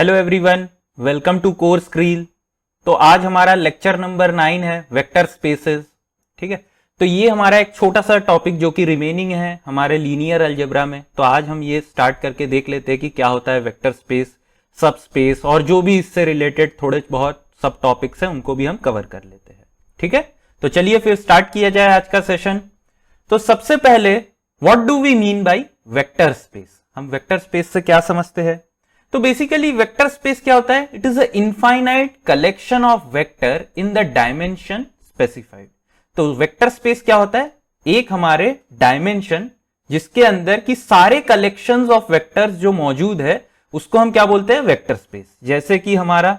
Hello everyone, welcome to course creel. तो आज हमारा लेक्चर नंबर 9 है वेक्टर स्पेसेस। ठीक है, तो ये हमारा एक छोटा सा टॉपिक जो कि रिमेनिंग है हमारे लीनियर अलजेब्रा में। तो आज हम ये स्टार्ट करके देख लेते हैं कि क्या होता है वेक्टर स्पेस, सब स्पेस और जो भी इससे रिलेटेड थोड़े बहुत सब टॉपिक्स हैं उनको भी हम कवर कर लेते हैं। ठीक है, तो चलिए फिर स्टार्ट किया जाए आज का सेशन। तो सबसे पहले what do we mean by vector space? हम वेक्टर स्पेस से क्या समझते हैं? तो बेसिकली वेक्टर स्पेस क्या होता है? It is a infinite collection of vector in the dimension specified. तो वेक्टर स्पेस क्या होता है? एक हमारे डायमेंशन जिसके अंदर की सारे कलेक्शंस ऑफ वेक्टर्स जो मौजूद है उसको हम क्या बोलते हैं? Vector space. जैसे कि हमारा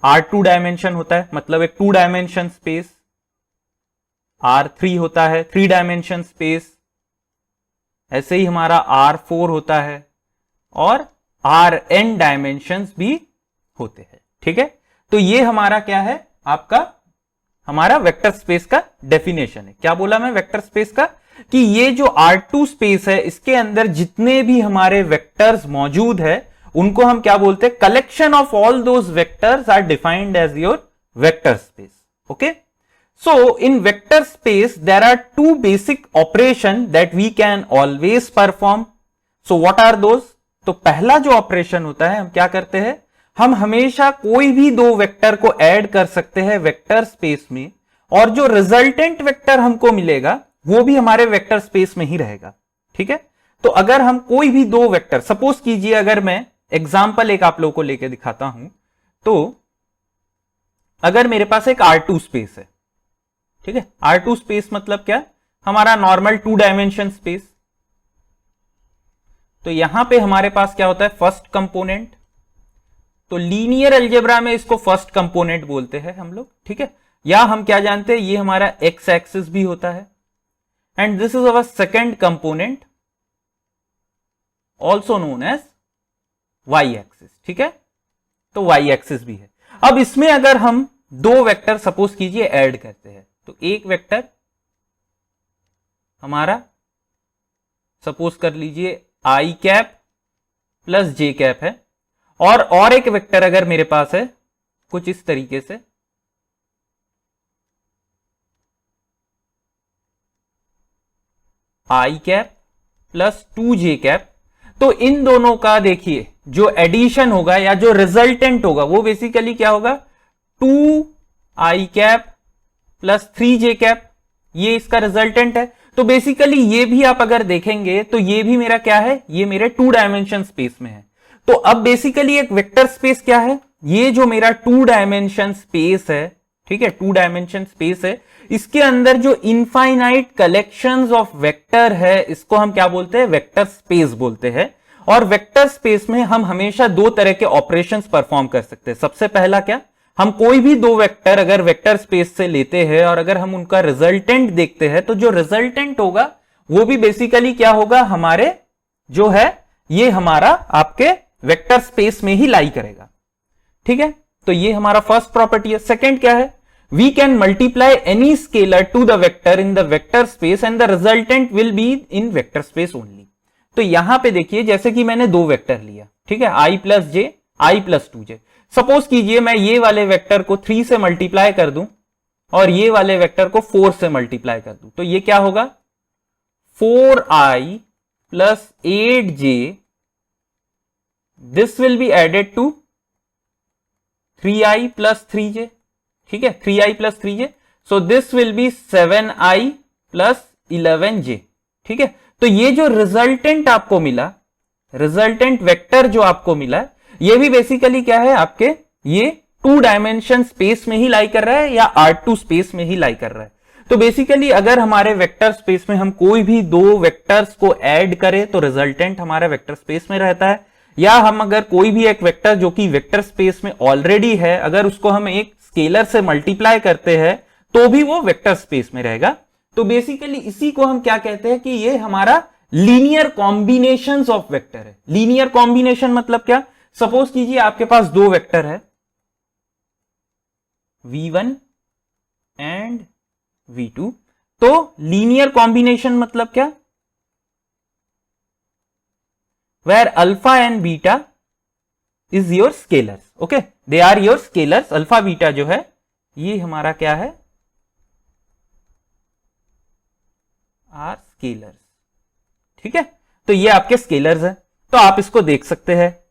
R2 डायमेंशन होता है, मतलब एक 2 डायमेंशन स्पेस। R3 होता है 3 डायमेंशन स्पेस। ऐसे ही हमारा R4 होता है और Rn डायमेंशंस भी होते हैं। ठीक है, तो ये हमारा क्या है? आपका हमारा वेक्टर स्पेस का डेफिनेशन है। क्या बोला मैं वेक्टर स्पेस का? कि ये जो R2 स्पेस है इसके अंदर जितने भी हमारे वेक्टर्स मौजूद है उनको हम क्या बोलते हैं? Collection of all those vectors are defined as your vector space. Okay, so in vector space there are two basic operation that we can always perform. So what are those? तो पहला जो ऑपरेशन होता है हम क्या करते हैं? हम हमेशा कोई भी दो वेक्टर को ऐड कर सकते हैं वेक्टर स्पेस में और जो रिजल्टेंट वेक्टर हमको मिलेगा वो भी हमारे वेक्टर स्पेस में ही रहेगा। ठीक है, तो अगर हम कोई भी दो वेक्टर, सपोज कीजिए अगर मैं एग्जांपल एक आप लोगों को लेकर दिखाता हूं, तो अगर मेरे पास एक R2 स्पेस है, ठीक है, R2 स्पेस मतलब क्या? हमारा नॉर्मल 2 डायमेंशन स्पेस। तो यहां पे हमारे पास क्या होता है? First component. तो लीनियर अलजेब्रा में इसको फर्स्ट कंपोनेंट बोलते हैं हम लोग। ठीक है, या हम क्या जानते हैं? ये हमारा एक्स एक्सिस भी होता है and this is our second component also known as Y axis. ठीक है, तो वाई एक्सिस भी है। अब इसमें अगर हम दो वेक्टर सपोज कीजिए ऐड करते हैं, तो एक वेक्टर हमारा सपोज कर लीजिए आई कैप प्लस जे कैप है और एक वेक्टर अगर मेरे पास है कुछ इस तरीके से, आई कैप प्लस 2 जे कैप। तो इन दोनों का देखिए जो एडिशन होगा या जो रिजल्टेंट होगा वो बेसिकली क्या होगा? 2 आई कैप प्लस 3 जे कैप, ये इसका रिजल्टेंट है। तो बेसिकली ये भी आप अगर देखेंगे तो ये भी मेरा क्या है? ये मेरे 2 डायमेंशन स्पेस में है। तो अब बेसिकली एक वेक्टर स्पेस क्या है? ये जो मेरा 2 डायमेंशन स्पेस है, ठीक है, 2 डायमेंशन स्पेस है, इसके अंदर जो इनफाइनाइट कलेक्शंस ऑफ वेक्टर है इसको हम क्या बोलते हैं? वेक्टर स्पेस बोलते हैं। और वेक्टर स्पेस में हम हमेशा दो तरह के ऑपरेशंस परफॉर्म कर सकते हैं। सबसे पहला क्या? हम कोई भी दो वेक्टर अगर वेक्टर स्पेस से लेते हैं और अगर हम उनका रिजल्टेंट देखते हैं तो जो रिजल्टेंट होगा वो भी बेसिकली क्या होगा? हमारे जो है ये हमारा आपके वेक्टर स्पेस में ही लाई करेगा। ठीक है, तो ये हमारा फर्स्ट प्रॉपर्टी है। सेकंड क्या है? We can multiply any scalar to the vector in the vector space and the resultant will be in vector space only. तो यहां पे देखिए जैसे कि मैंने दो वेक्टर लिया, ठीक है, आई प्लस जे, आई प्लस 2जे। सपोज कीजिए मैं ये वाले वेक्टर को 3 से मल्टीप्लाई कर दूं और ये वाले वेक्टर को 4 से मल्टीप्लाई कर दूं, तो ये क्या होगा? 4i plus 8j, this will be added to 3i plus 3j। ठीक है, 3i plus 3j, so this will be 7i plus 11j। ठीक है, तो ये जो रिजल्टेंट आपको मिला, रिजल्टेंट वेक्टर जो आपको मिला, ये भी बेसिकली क्या है? आपके ये 2 डायमेंशन स्पेस में ही लाई कर रहा है या R2 स्पेस में ही लाई कर रहा है। तो बेसिकली अगर हमारे वेक्टर स्पेस में हम कोई भी दो वेक्टर्स को ऐड करें तो रिजल्टेंट हमारा वेक्टर स्पेस में रहता है, या हम अगर कोई भी एक वेक्टर जो कि वेक्टर स्पेस में ऑलरेडी है अगर उसको हम एक स्केलर से मल्टीप्लाई करते हैं तो भी वो वेक्टर स्पेस में रहेगा। तो बेसिकली इसी को हम क्या कहते हैं? कि ये हमारा लीनियर कॉम्बिनेशंस ऑफ वेक्टर है। लीनियर कॉम्बिनेशन मतलब क्या? सपोज कीजिए आपके पास दो वेक्टर है v1 एंड v2, तो लीनियर कॉम्बिनेशन मतलब क्या? where alpha and beta is your scalars, okay, they are your scalars. Alpha beta जो है ये हमारा क्या है, आर स्केलर्स, ठीक है। तो ये आपके स्केलर्स है, तो आप इसको देख सकते हैं।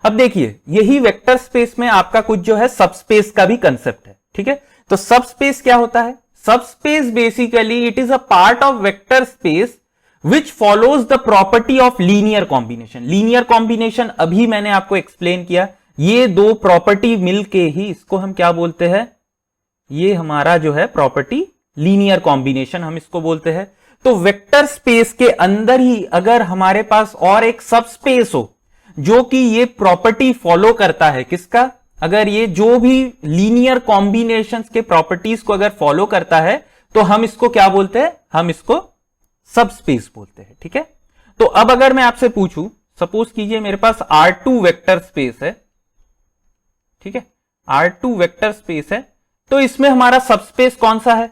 अब देखिए यही वेक्टर स्पेस में आपका कुछ जो है सबस्पेस का भी कंसेप्ट है, ठीक है। तो सबस्पेस क्या होता है, subspace basically it is a part of vector space which follows the property of linear combination. Linear combination अभी मैंने आपको एक्सप्लेन किया, ये दो प्रॉपर्टी मिलके ही इसको हम क्या बोलते हैं, ये हमारा जो है प्रॉपर्टी लीनियर कॉम्बिनेशन हम इसको बोलते हैं। तो वेक्टर स्पेस के अंदर ही अगर हमारे पास और एक सबस्पेस हो जो कि ये प्रॉपर्टी फॉलो करता है, किसका, अगर ये जो भी लीनियर कॉम्बिनेशंस के प्रॉपर्टीज को अगर फॉलो करता है तो हम इसको क्या बोलते हैं, हम इसको सबस्पेस बोलते हैं, ठीक है। तो अब अगर मैं आपसे पूछूं, सपोज कीजिए मेरे पास R2 वेक्टर स्पेस है, ठीक है, R2 वेक्टर स्पेस है, तो इसमें हमारा सबस्पेस कौन सा है,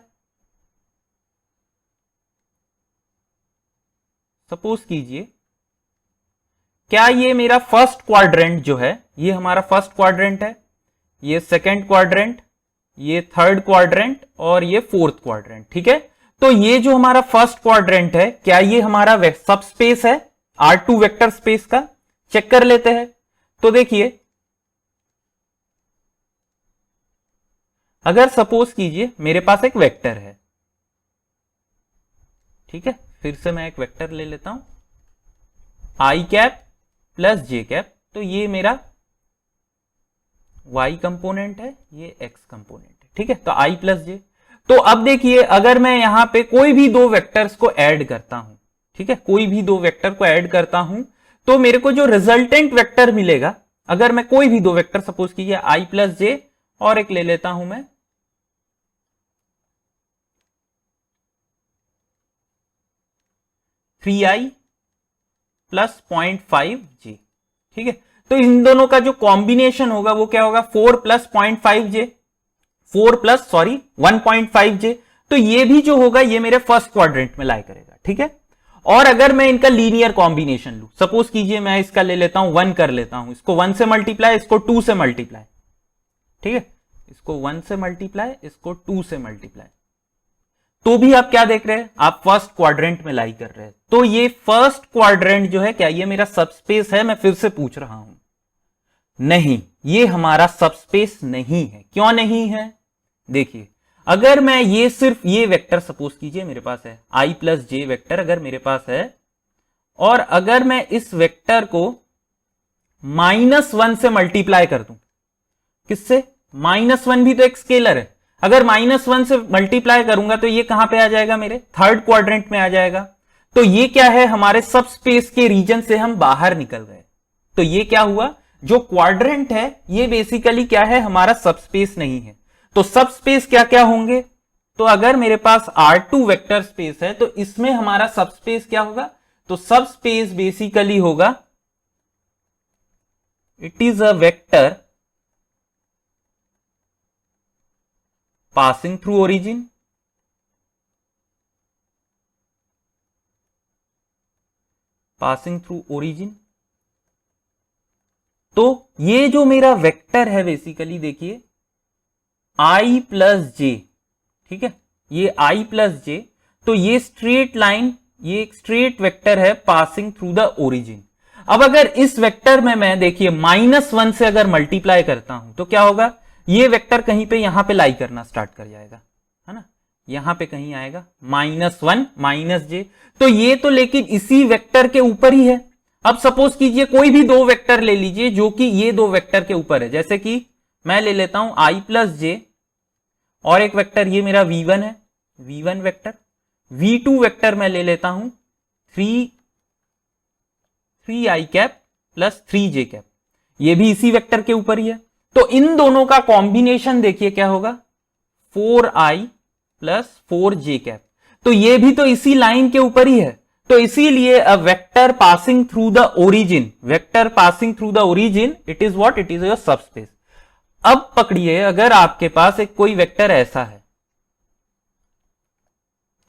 सपोज कीजिए क्या ये मेरा फर्स्ट क्वाड्रेंट जो है, ये हमारा फर्स्ट क्वाड्रेंट है, ये सेकंड क्वाड्रेंट, ये थर्ड क्वाड्रेंट और ये फोर्थ क्वाड्रेंट, ठीक है। तो ये जो हमारा फर्स्ट क्वाड्रेंट है, क्या ये हमारा सबस्पेस है R2 वेक्टर स्पेस का, चेक कर लेते हैं। तो देखिए अगर सपोज कीजिए मेरे पास एक वेक्टर है, ठीक है, फिर से मैं एक वेक्टर ले लेता हूं आई कैप प्लस जे कैप, तो ये मेरा y कंपोनेंट है, ये x कंपोनेंट है, ठीक है। तो i प्लस जे, तो अब देखिए अगर मैं यहां पे कोई भी दो वेक्टर्स को ऐड करता हूं, ठीक है, कोई भी दो वेक्टर को ऐड करता हूं तो मेरे को जो रिजल्टेंट वेक्टर मिलेगा, अगर मैं कोई भी दो वेक्टर सपोज कीजिए i प्लस जे और एक ले लेता हूं मैं 3i प्लस 0.5j, ठीक है। तो इन दोनों का जो कॉम्बिनेशन होगा वो क्या होगा, 4 प्लस 0.5j, 1.5j। तो ये भी जो होगा ये मेरे फर्स्ट क्वाड्रेंट में लाई करेगा, ठीक है। और अगर मैं इनका लीनियर कॉम्बिनेशन लू, सपोज कीजिए मैं इसका ले लेता हूं 1 कर लेता हूं, इसको 1 से मल्टीप्लाई, इसको 2 से मल्टीप्लाई, ठीक है, इसको 1 से मल्टीप्लाई, इसको 2 से मल्टीप्लाई, तो भी आप क्या देख रहे हैं, आप फर्स्ट क्वाड्रेंट में लाई कर रहे हैं। तो ये फर्स्ट क्वाड्रेंट जो है क्या ये मेरा सबस्पेस है, मैं फिर से पूछ रहा हूं, नहीं, ये हमारा सबस्पेस नहीं है। क्यों नहीं है, देखिए अगर मैं ये सिर्फ ये वेक्टर सपोज कीजिए मेरे पास है i प्लस जे वेक्टर अगर मेरे पास है, और अगर मैं इस वेक्टर को -1 से मल्टीप्लाई कर दूं, किससे, -1 भी तो एक स्केलर है, अगर -1 से मल्टीप्लाई करूंगा तो ये कहां पे आ जाएगा, मेरे थर्ड क्वाड्रेंट में आ जाएगा। तो ये क्या है, हमारे सबस्पेस के रीजन से हम बाहर निकल गए। तो ये क्या हुआ, जो क्वाड्रेंट है ये बेसिकली क्या है, हमारा सबस्पेस नहीं है। तो सबस्पेस क्या क्या होंगे, तो अगर मेरे पास R2 वेक्टर स्पेस है तो इसमें हमारा सबस्पेस क्या होगा, तो सबस्पेस बेसिकली होगा it is a vector passing through origin, passing through origin. तो ये जो मेरा वेक्टर है बेसिकली देखिए i प्लस जे, ठीक है, ये i प्लस जे, तो ये स्ट्रेट लाइन, ये एक स्ट्रेट वेक्टर है पासिंग थ्रू द ओरिजिन। अब अगर इस वेक्टर में मैं देखिए -1 से अगर मल्टीप्लाई करता हूं तो क्या होगा, ये वेक्टर कहीं पे यहां पे लाई करना स्टार्ट कर जाएगा, है ना, यहां पे कहीं आएगा -1 माइनस जे, तो ये तो लेकिन इसी वेक्टर के ऊपर ही है। अब सपोज कीजिए कोई भी दो वेक्टर ले लीजिए जो कि ये दो वेक्टर के ऊपर है, जैसे कि मैं ले लेता हूं i प्लस जे और एक वेक्टर ये मेरा v1 है, v1 वेक्टर, v2 वेक्टर मैं ले लेता हूं 3i cap plus 3j cap, ये भी इसी वेक्टर के ऊपर ही है। तो इन दोनों का कॉम्बिनेशन देखिए क्या होगा, 4i प्लस 4j कैप, तो ये भी तो इसी लाइन के ऊपर ही है। तो इसीलिए अ vector passing through the origin, vector passing through the origin, it is what, it is your subspace. अब पकड़िए अगर आपके पास एक कोई वेक्टर ऐसा है,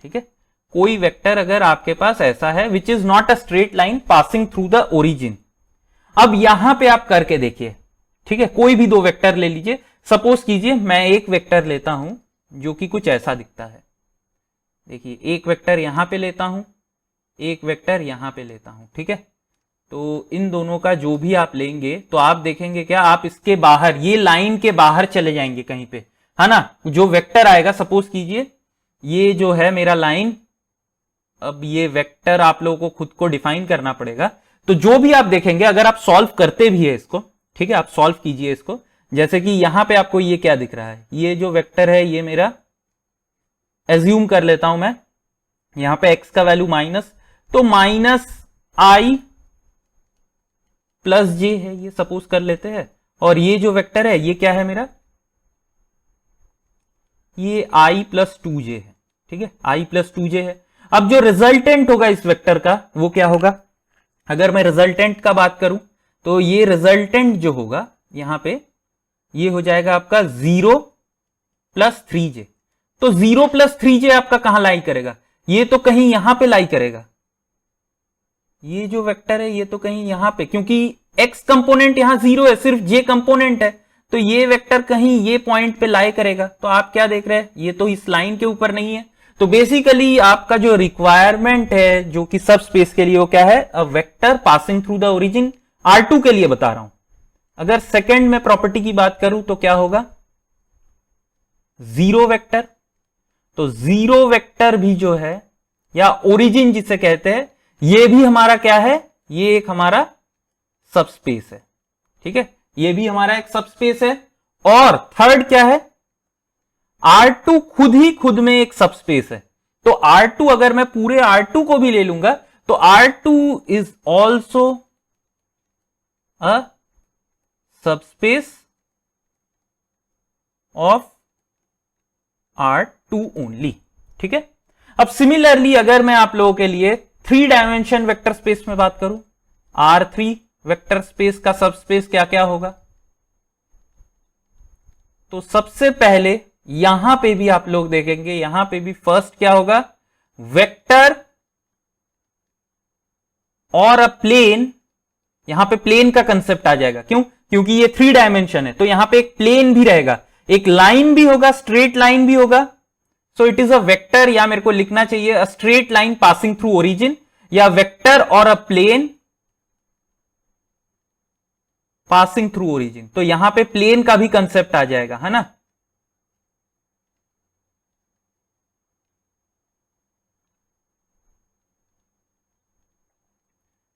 ठीक है, कोई वेक्टर अगर आपके पास ऐसा है which is not a straight line passing through the origin. अब यहां पे आप करके देखिए, ठीक है, कोई भी दो वेक्टर ले लीजिए। सपोज कीजिए मैं एक वेक्टर लेता हूं जो कि कुछ ऐसा दिखता है। देखिए एक वेक्टर यहां पे लेता हूं, एक वेक्टर यहां पे लेता हूं, ठीक है। तो इन दोनों का जो भी आप लेंगे तो आप देखेंगे क्या, आप इसके बाहर, ये लाइन के बाहर चले जाएंगे कहीं पे, है ना। जो वेक्टर आएगा, सपोज कीजिए ये जो है मेरा लाइन, अब ये वेक्टर आप लोगों को खुद को डिफाइन करना पड़ेगा। तो जो भी आप देखेंगे, अगर आप सॉल्व करते भी है इसको, ठीक है, आप सॉल्व कीजिए इसको। जैसे कि यहां पे आपको ये क्या दिख रहा है, ये जो वेक्टर है ये मेरा, एज्यूम कर लेता हूं मैं, यहां पे x का वैल्यू माइनस, तो माइनस i प्लस j है, ये सपोज कर लेते हैं। और ये जो वेक्टर है ये क्या है मेरा, ये i प्लस 2j है, ठीक है, i प्लस 2j है। अब जो रिजल्टेंट होगा इस वेक्टर का वो क्या होगा, अगर मैं रिजल्टेंट का बात करूं तो ये रिजल्टेंट जो होगा यहां पे ये हो जाएगा आपका 0 प्लस 3j। तो 0 प्लस 3j आपका कहां लाई करेगा, ये तो कहीं यहां पे लाई करेगा। ये जो वेक्टर है ये तो कहीं यहां पे, क्योंकि x कंपोनेंट यहां 0 है, सिर्फ j कंपोनेंट है, तो ये वेक्टर कहीं ये पॉइंट पे लाई करेगा। तो आप क्या देख रहे हैं, ये तो इस लाइन के ऊपर नहीं है। तो बेसिकली आपका जो रिक्वायरमेंट है जो कि सब स्पेस के लिए, वो क्या है, अ vector passing through the origin. R2 के लिए बता रहा हूं। अगर सेकंड में प्रॉपर्टी की बात करूं तो क्या होगा, जीरो वेक्टर। तो जीरो वेक्टर भी जो है, या ओरिजिन जिसे कहते हैं, ये भी हमारा क्या है, ये एक हमारा सबस्पेस है, ठीक है, ये भी हमारा एक सबस्पेस है। और थर्ड क्या है, R2 खुद ही खुद में एक सबस्पेस है। तो R2 अगर मैं पूरे R2 को भी ले लूंगा तो R2 is also a subspace of R2 only, ठीक है। अब सिमिलरली अगर मैं आप लोगों के लिए 3 डायमेंशन वेक्टर स्पेस में बात करूं, R3 वेक्टर स्पेस का सबस्पेस क्या क्या होगा, तो सबसे पहले यहां पे भी आप लोग देखेंगे, यहां पे भी फर्स्ट क्या होगा, वेक्टर और अ प्लेन। यहां पे प्लेन का कंसेप्ट आ जाएगा, क्यों, क्योंकि ये 3 डायमेंशन है, तो यहां पे एक प्लेन भी रहेगा, एक लाइन भी होगा, स्ट्रेट लाइन भी होगा। So it is a vector, या मेरे को लिखना चाहिए a straight line passing through origin, या वेक्टर और अ प्लेन पासिंग थ्रू ओरिजिन। तो यहां पे प्लेन का भी कंसेप्ट आ जाएगा, है ना।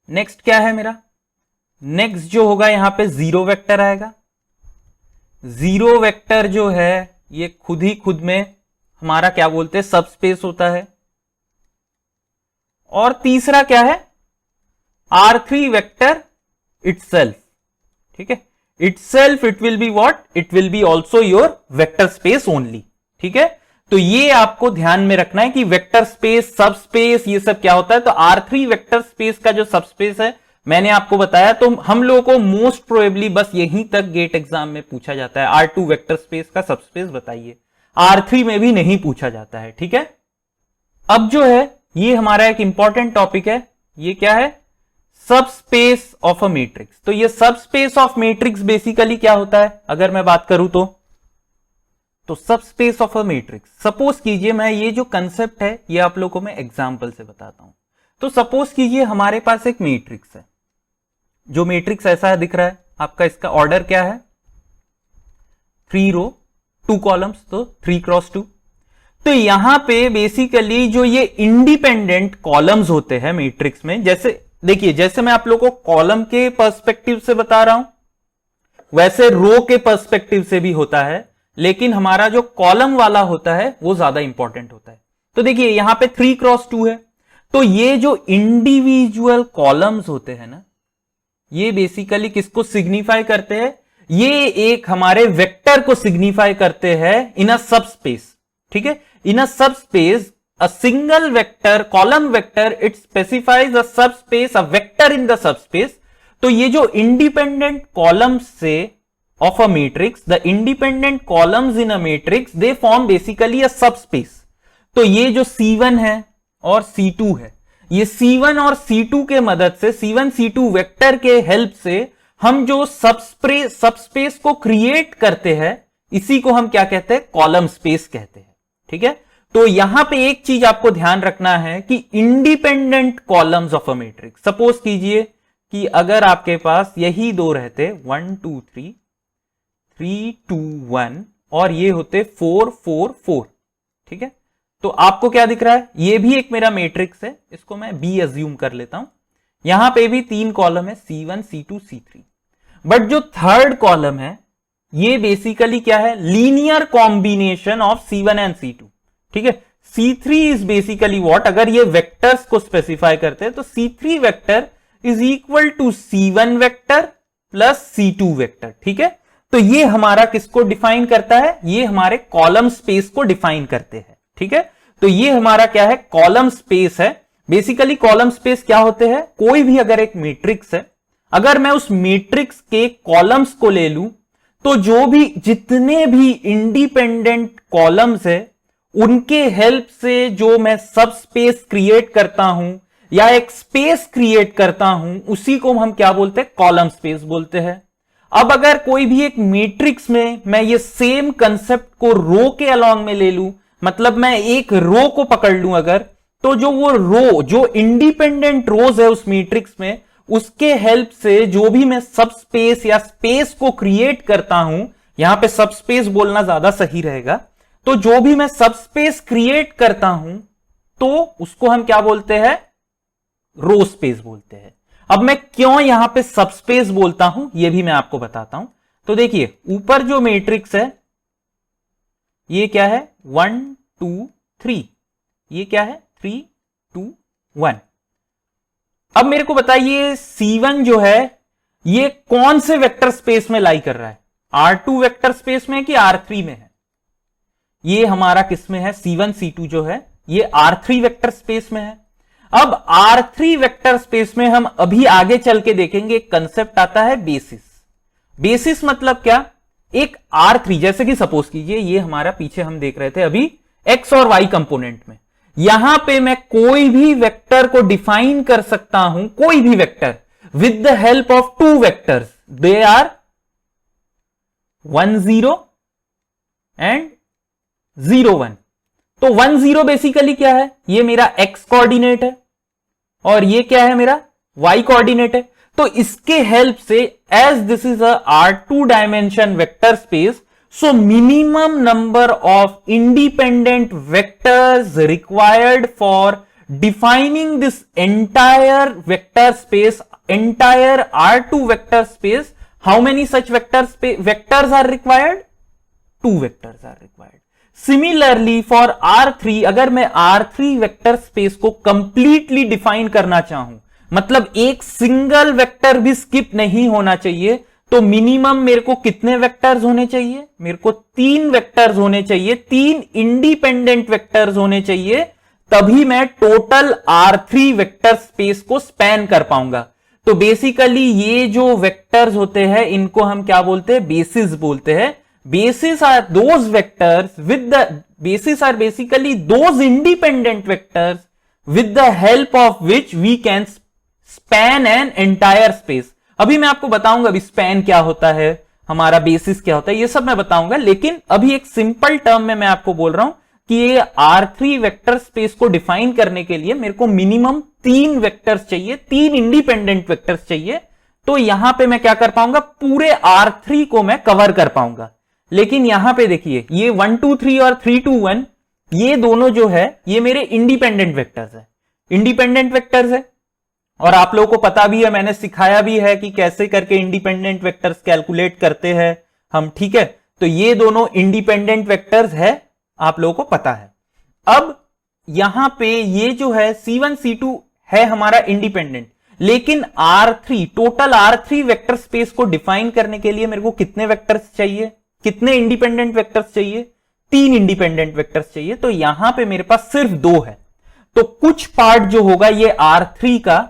नेक्स्ट क्या है मेरा, नेक्स्ट जो होगा यहां पे जीरो वेक्टर आएगा। जीरो वेक्टर जो है ये खुद ही खुद में हमारा क्या बोलते हैं, सबस्पेस होता है। और तीसरा क्या है, R3 वेक्टर इटसेल्फ, ठीक है, itself it will be what, it will be also your vector space only, ठीक है। तो ये आपको ध्यान में रखना है कि वेक्टर स्पेस, सब स्पेस, ये सब क्या होता है। तो R3 वेक्टर स्पेस का जो सबस्पेस है मैंने आपको बताया, तो हम लोगों को मोस्ट प्रोबेबली बस यहीं तक गेट एग्जाम में पूछा जाता है, R2 वेक्टर स्पेस का सबस्पेस बताइए। R3 में भी नहीं पूछा जाता है, ठीक है। अब जो है ये हमारा एक इंपॉर्टेंट टॉपिक है, ये क्या है, सबस्पेस ऑफ अ मैट्रिक्स। तो ये सबस्पेस ऑफ मैट्रिक्स बेसिकली क्या होता है, अगर मैं बात करूं तो subspace of a matrix, suppose कीजिए मैं ये जो कंसेप्ट है ये आप लोगों को मैं एग्जांपल से बताता हूं। तो सपोज कीजिए हमारे पास एक मैट्रिक्स है, जो मैट्रिक्स ऐसा दिख रहा है आपका, इसका ऑर्डर क्या है, 3 रो 2 कॉलम्स, तो 3 क्रॉस 2। तो यहां पे बेसिकली जो ये इंडिपेंडेंट कॉलम्स होते हैं मैट्रिक्स में, जैसे देखिए, जैसे मैं आप लोगों को कॉलम के पर्सपेक्टिव से बता रहा हूं वैसे रो के पर्सपेक्टिव से भी होता है, लेकिन हमारा जो कॉलम वाला होता है वो ज्यादा इंपॉर्टेंट होता है। तो देखिए यहां पे 3 क्रॉस 2 है, तो ये जो इंडिविजुअल कॉलम्स होते हैं ना, ये बेसिकली किसको सिग्निफाई करते हैं, ये एक हमारे वेक्टर को सिग्निफाई करते हैं इन अ सबस्पेस, ठीक है। In a subspace a single vector, column vector, it specifies a subspace, a vector in the subspace. तो ये जो इंडिपेंडेंट कॉलम्स से of a matrix, the independent columns in a matrix they form basically a subspace। तो ये जो C1 है और C2 है। ये C1 और C2 के मदद से, C1 C2 वेक्टर के हेल्प से हम जो सबस्पेस को क्रिएट करते हैं, इसी को हम क्या कहते हैं, कॉलम स्पेस कहते हैं। ठीक है, तो यहां पे एक चीज आपको ध्यान रखना है कि independent columns of a matrix, suppose कीजिए कि अगर आपके पास यही दो रहते 1 2 3 3 2 1 और ये होते 4 4 4, ठीक है, तो आपको क्या दिख रहा है, ये भी एक मेरा मैट्रिक्स है, इसको मैं बी अज्यूम कर लेता हूं। यहां पे भी 3 कॉलम है, C1 C2 C3, बट जो थर्ड कॉलम है ये बेसिकली क्या है, linear combination of C1 and C2। ठीक है, C3 इज बेसिकली व्हाट, अगर ये वेक्टर्स को स्पेसिफाई करते हैं तो C3 vector is equal to C1 vector plus C2 vector. ठीक है, तो ये हमारा किसको डिफाइन करता है, ये हमारे कॉलम स्पेस को डिफाइन करते हैं। ठीक है, तो ये हमारा क्या है, कॉलम स्पेस है। बेसिकली कॉलम स्पेस क्या होते हैं, कोई भी अगर एक मैट्रिक्स है, अगर मैं उस मैट्रिक्स के कॉलम्स को ले लूं तो जो भी जितने भी इंडिपेंडेंट कॉलम्स है उनके हेल्प से जो मैं सब स्पेस क्रिएट करता हूं या एक स्पेस क्रिएट करता हूं, उसी को हम क्या बोलते हैं, कॉलम स्पेस बोलते हैं। अब अगर कोई भी एक मैट्रिक्स में मैं ये सेम कंसेप्ट को रो के अलॉन्ग में ले लूं, मतलब मैं एक रो को पकड़ लूं अगर, तो जो वो रो, जो इंडिपेंडेंट रोज है उस मैट्रिक्स में, उसके हेल्प से जो भी मैं सब स्पेस या स्पेस को क्रिएट करता हूं, यहां पे सब स्पेस बोलना ज्यादा सही रहेगा, तो जो भी मैं सब स्पेस क्रिएट करता हूं तो उसको हम क्या बोलते हैं, रो स्पेस बोलते हैं। अब मैं क्यों यहां पे सब स्पेस बोलता हूं यह भी मैं आपको बताता हूं। तो देखिए ऊपर जो मैट्रिक्स है ये क्या है, 1 2 3, ये क्या है 3 2 1। अब मेरे को बताइए C1 जो है ये कौन से वेक्टर स्पेस में लाई कर रहा है, R2 वेक्टर स्पेस में कि R3 में है, ये हमारा किस में है, C1 C2 जो है ये R3 वेक्टर स्पेस में है। अब R3 वेक्टर स्पेस में हम अभी आगे चल के देखेंगे एक कंसेप्ट आता है बेसिस। बेसिस मतलब क्या, एक R3, जैसे कि सपोज कीजिए ये हमारा पीछे हम देख रहे थे अभी X और Y कंपोनेंट में, यहां पे मैं कोई भी वेक्टर को डिफाइन कर सकता हूं, कोई भी vector with the help of 2 vectors, they are 1 0 and 0 1। तो 1 0 बेसिकली क्या है, ये मेरा x कोऑर्डिनेट है और ये क्या है, मेरा y कोऑर्डिनेट है। तो इसके हेल्प से, as this is a R2 dimension vector space, so minimum number of independent vectors required for defining this entire vector space, entire R2 vector space, how many such vectors are required, 2 vectors are required. Similarly for R3, अगर मैं R3 vector space को completely define करना चाहूं, मतलब एक single vector भी skip नहीं होना चाहिए, तो मिनिमम मेरे को कितने वेक्टर्स होने चाहिए, मेरे को 3 वेक्टर्स होने चाहिए, 3 इंडिपेंडेंट वेक्टर्स होने चाहिए, तभी मैं टोटल R3 वेक्टर स्पेस को स्पैन कर पाऊंगा। तो बेसिकली ये जो वेक्टर्स होते हैं इनको हम क्या बोलते हैं, बेसिस बोलते हैं। Basis are those vectors with the, basis are basically those independent vectors with the help of which we can span an entire space. अभी मैं आपको बताऊंगा अभी स्पैन क्या होता है, हमारा बेसिस क्या होता है, ये सब मैं बताऊंगा, लेकिन अभी एक सिंपल टर्म में मैं आपको बोल रहा हूं कि ये R3 वेक्टर स्पेस को डिफाइन करने के लिए मेरे को मिनिमम 3 वेक्टर्स चाहिए, 3 इंडिपेंडेंट वेक्टर्स चाहिए, तो यहां पे मैं क्या कर पाऊंगा, पूरे R3 को मैं कवर कर पाऊंगा। लेकिन यहां पे देखिए ये 1 2 3 और 3 2 1, ये दोनों जो है ये मेरे इंडिपेंडेंट वेक्टर्स है, इंडिपेंडेंट वेक्टर्स है, और आप लोगों को पता भी है, मैंने सिखाया भी है कि कैसे करके इंडिपेंडेंट वेक्टर्स कैलकुलेट करते हैं हम, ठीक है। तो ये दोनों इंडिपेंडेंट वेक्टर्स है, आप लोगों को पता है। अब यहां पे ये जो है C1 C2 है हमारा इंडिपेंडेंट, लेकिन R3, total R3 vector space को डिफाइन करने के लिए मेरे को कितने वेक्टर्स चाहिए, कितने इंडिपेंडेंट वेक्टर्स चाहिए, 3 इंडिपेंडेंट वेक्टर्स चाहिए। तो यहां पे मेरे पास सिर्फ 2 है, तो कुछ पार्ट जो होगा ये R3 का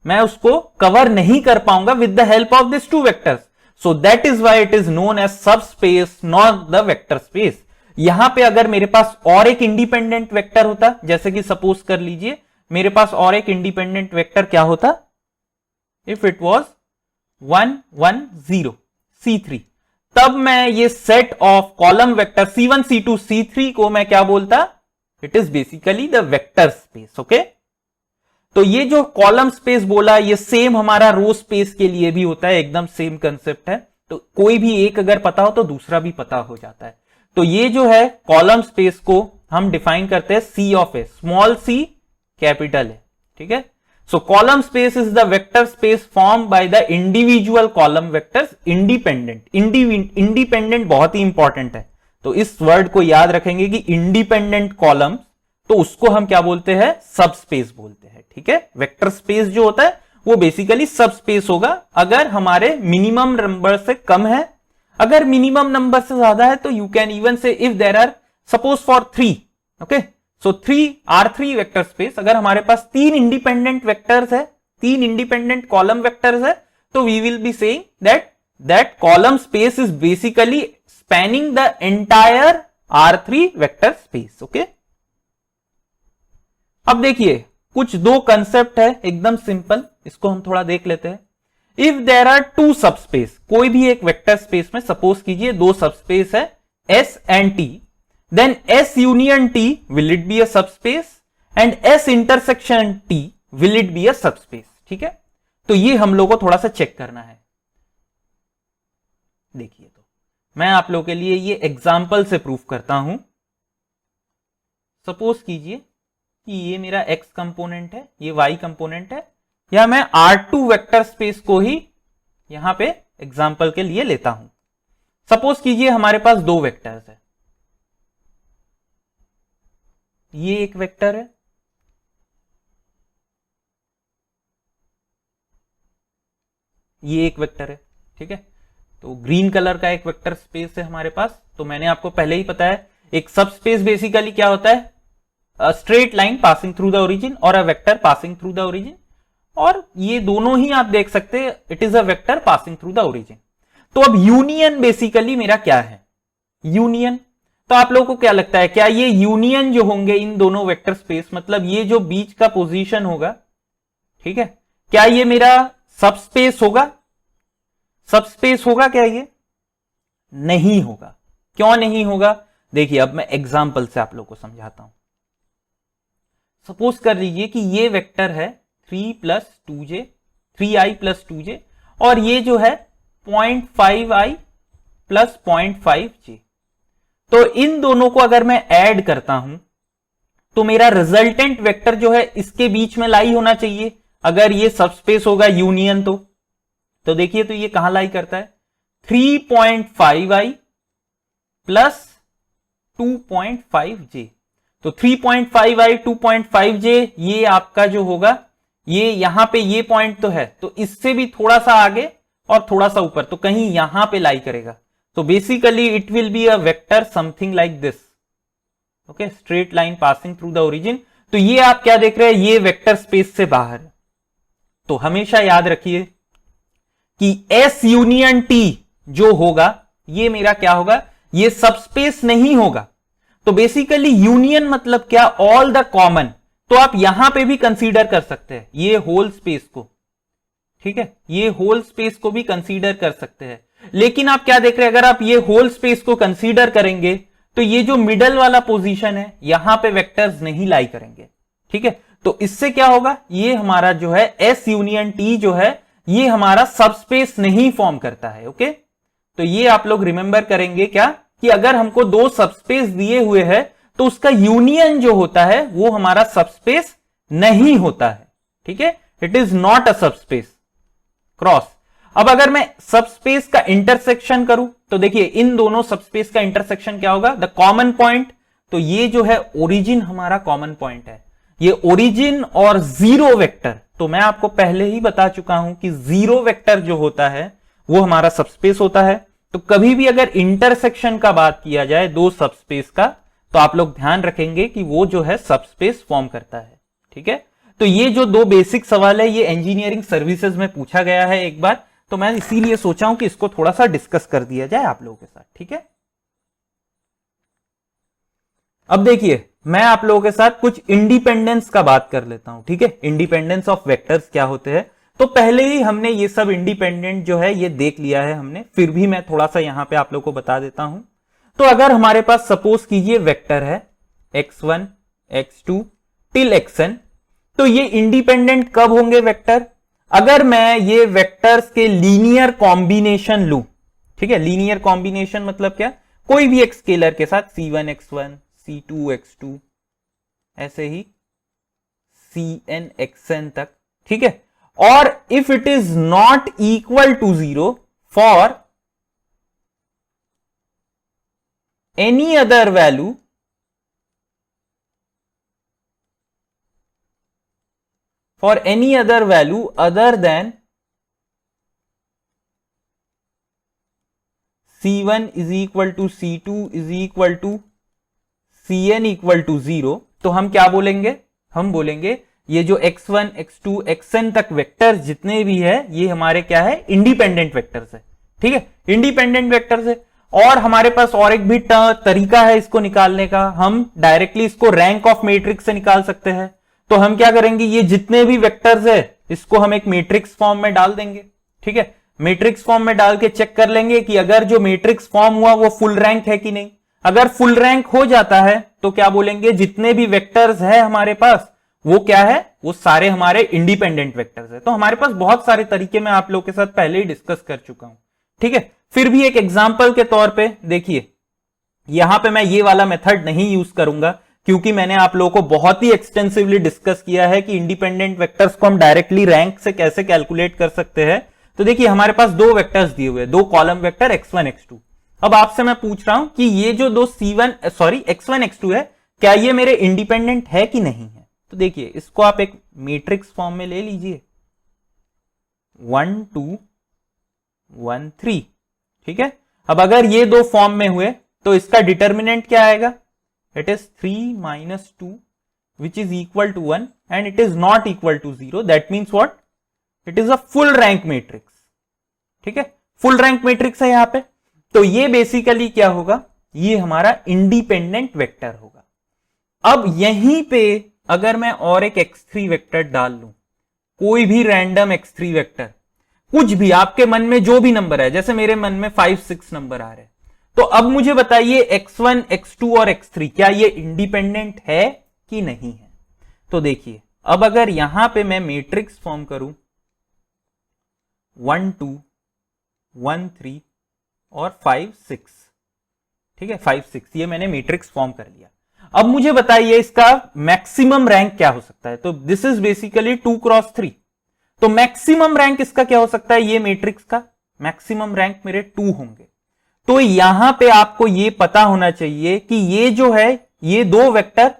मैं उसको कवर नहीं कर पाऊंगा with the help of this 2 vectors, so that is why it is known as sub space, not the vector space. यहां पे अगर मेरे पास और एक इंडिपेंडेंट वेक्टर होता, जैसे कि सपोज कर लीजिए मेरे पास और एक इंडिपेंडेंट वेक्टर क्या होता, इफ इट वॉज 1 1 0 C3, तब मैं ये set of column vector C1 C2 C3 को मैं क्या बोलता, it is basically the vector space. Okay, तो ये जो कॉलम स्पेस बोला ये सेम हमारा रो स्पेस के लिए भी होता है, एकदम सेम कंसेप्ट है। तो कोई भी एक अगर पता हो तो दूसरा भी पता हो जाता है। तो ये जो है कॉलम स्पेस को हम डिफाइन करते हैं C of A, small c capital है, ठीक है। सो column space is the vector space form by the individual column vectors independent. Independent बहुत ही इंपॉर्टेंट है, तो इस वर्ड को याद रखेंगे कि इंडिपेंडेंट कॉलम, तो उसको हम क्या बोलते हैं, सब स्पेस बोलते हैं, ठीक है। वेक्टर स्पेस जो होता है वो बेसिकली सब स्पेस होगा अगर हमारे मिनिमम नंबर से कम है। अगर मिनिमम नंबर से ज्यादा है तो you can even say if there are suppose for 3, okay, so 3 R3 vector space, अगर हमारे पास 3 इंडिपेंडेंट वेक्टर्स है, 3 इंडिपेंडेंट कॉलम वेक्टर्स है, तो we will be saying that column space is basically spanning the entire R3 vector space. Okay, अब देखिए कुछ दो concept है एकदम सिंपल, इसको हम थोड़ा देख लेते हैं। इफ देयर आर 2 सबस्पेस, कोई भी एक वेक्टर स्पेस में सपोज कीजिए 2 सबस्पेस है S and T, then S union T will it be a subspace and S intersection T will it be a subspace, ठीक है। तो ये हम लोगों को थोड़ा सा चेक करना है। देखिए, तो मैं आप लोगों के लिए ये एग्जांपल से प्रूफ करता हूं। सपोज कीजिए कि ये मेरा x कंपोनेंट है, ये y कंपोनेंट है, या मैं R2 वेक्टर स्पेस को ही यहां पे एग्जांपल के लिए लेता हूं। सपोज कीजिए हमारे पास 2 वेक्टर्स है, ये एक वेक्टर है, ये एक वेक्टर है, ठीक है। तो ग्रीन कलर का एक वेक्टर स्पेस है हमारे पास। तो मैंने आपको पहले ही पता है एक सब स्पेस बेसिकली क्या होता है, straight line passing through the origin और a vector passing through the origin, और ये दोनों ही आप देख सकते हैं it is a vector passing through the origin. तो अब यूनियन बेसिकली मेरा क्या है, यूनियन, तो आप लोगों को क्या लगता है क्या ये यूनियन जो होंगे इन दोनों वेक्टर स्पेस, मतलब ये जो बीच का पोजीशन होगा, ठीक है, क्या ये मेरा सब स्पेस होगा, सब स्पेस होगा क्या, ये नहीं होगा। क्यों नहीं होगा, देखिए अब मैं एग्जांपल से आप लोगों को समझाता हूं। सपोज कर लीजिए कि ये वेक्टर है 3 + 2j, 3i + 2j, और ये जो है 0.5i + 0.5j। तो इन दोनों को अगर मैं ऐड करता हूं तो मेरा रिजल्टेंट वेक्टर जो है इसके बीच में लाई होना चाहिए, अगर ये सबस्पेस होगा यूनियन। तो देखिए तो ये कहां लाई करता है, 3.5i + 2.5j। तो 3.5i 2.5j ये आपका जो होगा, ये यहां पे ये पॉइंट तो है, तो इससे भी थोड़ा सा आगे और थोड़ा सा ऊपर, तो कहीं यहां पे लाई करेगा। तो basically it will be a vector something like this, okay, straight line passing through the origin. तो ये आप क्या देख रहे हैं, ये वेक्टर स्पेस से बाहर है। तो हमेशा याद रखिए कि S यूनियन T जो होगा ये मेरा क्या होगा, ये सबस्पेस नहीं होगा। तो बेसिकली यूनियन मतलब क्या, ऑल द कॉमन। तो आप यहां पे भी कंसीडर कर सकते हैं ये होल स्पेस को, ठीक है, ये होल स्पेस को भी कंसीडर कर सकते हैं। लेकिन आप क्या देख रहे हैं, अगर आप ये होल स्पेस को कंसीडर करेंगे तो ये जो मिडल वाला पोजीशन है यहां पे वेक्टर्स नहीं लाई करेंगे, ठीक है। तो इससे क्या होगा, ये हमारा जो है S यूनियन T जो है ये हमारा सबस्पेस नहीं फॉर्म करता है। ओके, तो ये आप लोग रिमेंबर करेंगे क्या कि अगर हमको 2 सबस्पेस दिए हुए हैं तो उसका यूनियन जो होता है वो हमारा सबस्पेस नहीं होता है, ठीक है, it is not a subspace cross. अब अगर मैं सबस्पेस का इंटरसेक्शन करूं तो देखिए इन दोनों सबस्पेस का इंटरसेक्शन क्या होगा, द कॉमन पॉइंट। तो ये जो है ओरिजिन हमारा कॉमन पॉइंट है, ये ओरिजिन और 0 वेक्टर। तो मैं आपको पहले ही बता चुका हूं कि 0 वेक्टर जो होता है वो हमारा सबस्पेस होता है। तो कभी भी अगर इंटरसेक्शन का बात किया जाए 2 सबस्पेस का, तो आप लोग ध्यान रखेंगे कि वो जो है सबस्पेस फॉर्म करता है, ठीक है। तो ये जो 2 बेसिक सवाल है ये इंजीनियरिंग सर्विसेज में पूछा गया है एक बार, तो मैं इसीलिए सोचा हूं कि इसको थोड़ा सा डिस्कस कर दिया जाए आप लोगों के साथ, ठीक है। अब देखिए मैं आप लोगों के साथ कुछ इंडिपेंडेंस का बात कर लेता हूं, ठीक है। इंडिपेंडेंस ऑफ वेक्टर्स क्या होते हैं, तो पहले ही हमने ये सब इंडिपेंडेंट जो है ये देख लिया है हमने, फिर भी मैं थोड़ा सा यहां पे आप लोगों को बता देता हूं। तो अगर हमारे पास सपोज कीजिए वेक्टर है x1 x2 टिल xn, तो ये इंडिपेंडेंट कब होंगे वेक्टर, अगर मैं ये वेक्टर्स के लीनियर कॉम्बिनेशन लू, ठीक है। लीनियर कॉम्बिनेशन मतलब क्या, कोई भी एक स्केलर के साथ c1 x1 c2 x2 ऐसे ही cn xn तक, ठीक है। और if it is not equal to 0 for any other value other than c1 is equal to c2 is equal to cn equal to 0, तो हम क्या बोलेंगे, हम बोलेंगे ये जो x1 x2 xn तक वेक्टर्स जितने भी है ये हमारे क्या है, इंडिपेंडेंट वेक्टर्स है, ठीक है। इंडिपेंडेंट वेक्टर्स है। और हमारे पास और एक भी तरीका है इसको निकालने का, हम डायरेक्टली इसको रैंक ऑफ मैट्रिक्स से निकाल सकते हैं। तो हम क्या करेंगे, ये जितने भी वेक्टर्स है इसको हम एक मैट्रिक्स फॉर्म में डाल देंगे, ठीक है। मैट्रिक्स फॉर्म में डाल के चेक कर लेंगे कि अगर जो मैट्रिक्स फॉर्म हुआ वो फुल रैंक है कि नहीं। अगर फुल रैंक हो जाता है तो क्या बोलेंगे, जितने भी वेक्टर्स है हमारे पास वो क्या है, वो सारे हमारे इंडिपेंडेंट वेक्टर्स है। तो हमारे पास बहुत सारे तरीके मैं आप लोगों के साथ पहले ही डिस्कस कर चुका हूं, ठीक है। फिर भी एक एग्जांपल के तौर पे देखिए, यहां पे मैं ये वाला मेथड नहीं यूज करूंगा क्योंकि मैंने आप लोगों को बहुत ही एक्सटेंसिवली डिस्कस किया है कि इंडिपेंडेंट वेक्टर्स को हम डायरेक्टली रैंक से कैसे कैलकुलेट कर सकते हैं। तो देखिए हमारे पास दो वेक्टर्स दिए हुए, दो कॉलम वेक्टर x1 x2। अब आपसे मैं पूछ रहा हूं कि ये जो दो x1 x2 है, क्या ये मेरे इंडिपेंडेंट है कि नहीं है। तो देखिए इसको आप एक मैट्रिक्स फॉर्म में ले लीजिए, 1 2 1 3, ठीक है। अब अगर ये दो फॉर्म में हुए तो इसका डिटर्मिनेंट क्या आएगा, it is 3 minus 2 which is equal to 1 and it is not equal to 0, that means what, it is a full rank matrix, ठीक है। फुल रैंक मैट्रिक्स है यहां पे, तो ये बेसिकली क्या होगा, ये हमारा इंडिपेंडेंट वेक्टर होगा। अब यहीं पे अगर मैं और एक x3 वेक्टर डाल लूं, कोई भी रैंडम x3 वेक्टर, कुछ भी आपके मन में जो भी नंबर है, जैसे मेरे मन में 5 6 नंबर आ रहे हैं, तो अब मुझे बताइए x1 x2 और x3 क्या ये इंडिपेंडेंट है कि नहीं है। तो देखिए अब अगर यहां पे मैं मैट्रिक्स फॉर्म करूं 1 2 1 3 और 5 6, ठीक है, 5 6 ये मैंने मैट्रिक्स फॉर्म कर लिया। अब मुझे बताइए इसका मैक्सिमम रैंक क्या हो सकता है। तो दिस इज बेसिकली 2 क्रॉस 3, तो मैक्सिमम रैंक इसका क्या हो सकता है, ये मैट्रिक्स का मैक्सिमम रैंक मेरे 2 होंगे। तो यहां पे आपको ये पता होना चाहिए कि ये जो है ये दो वेक्टर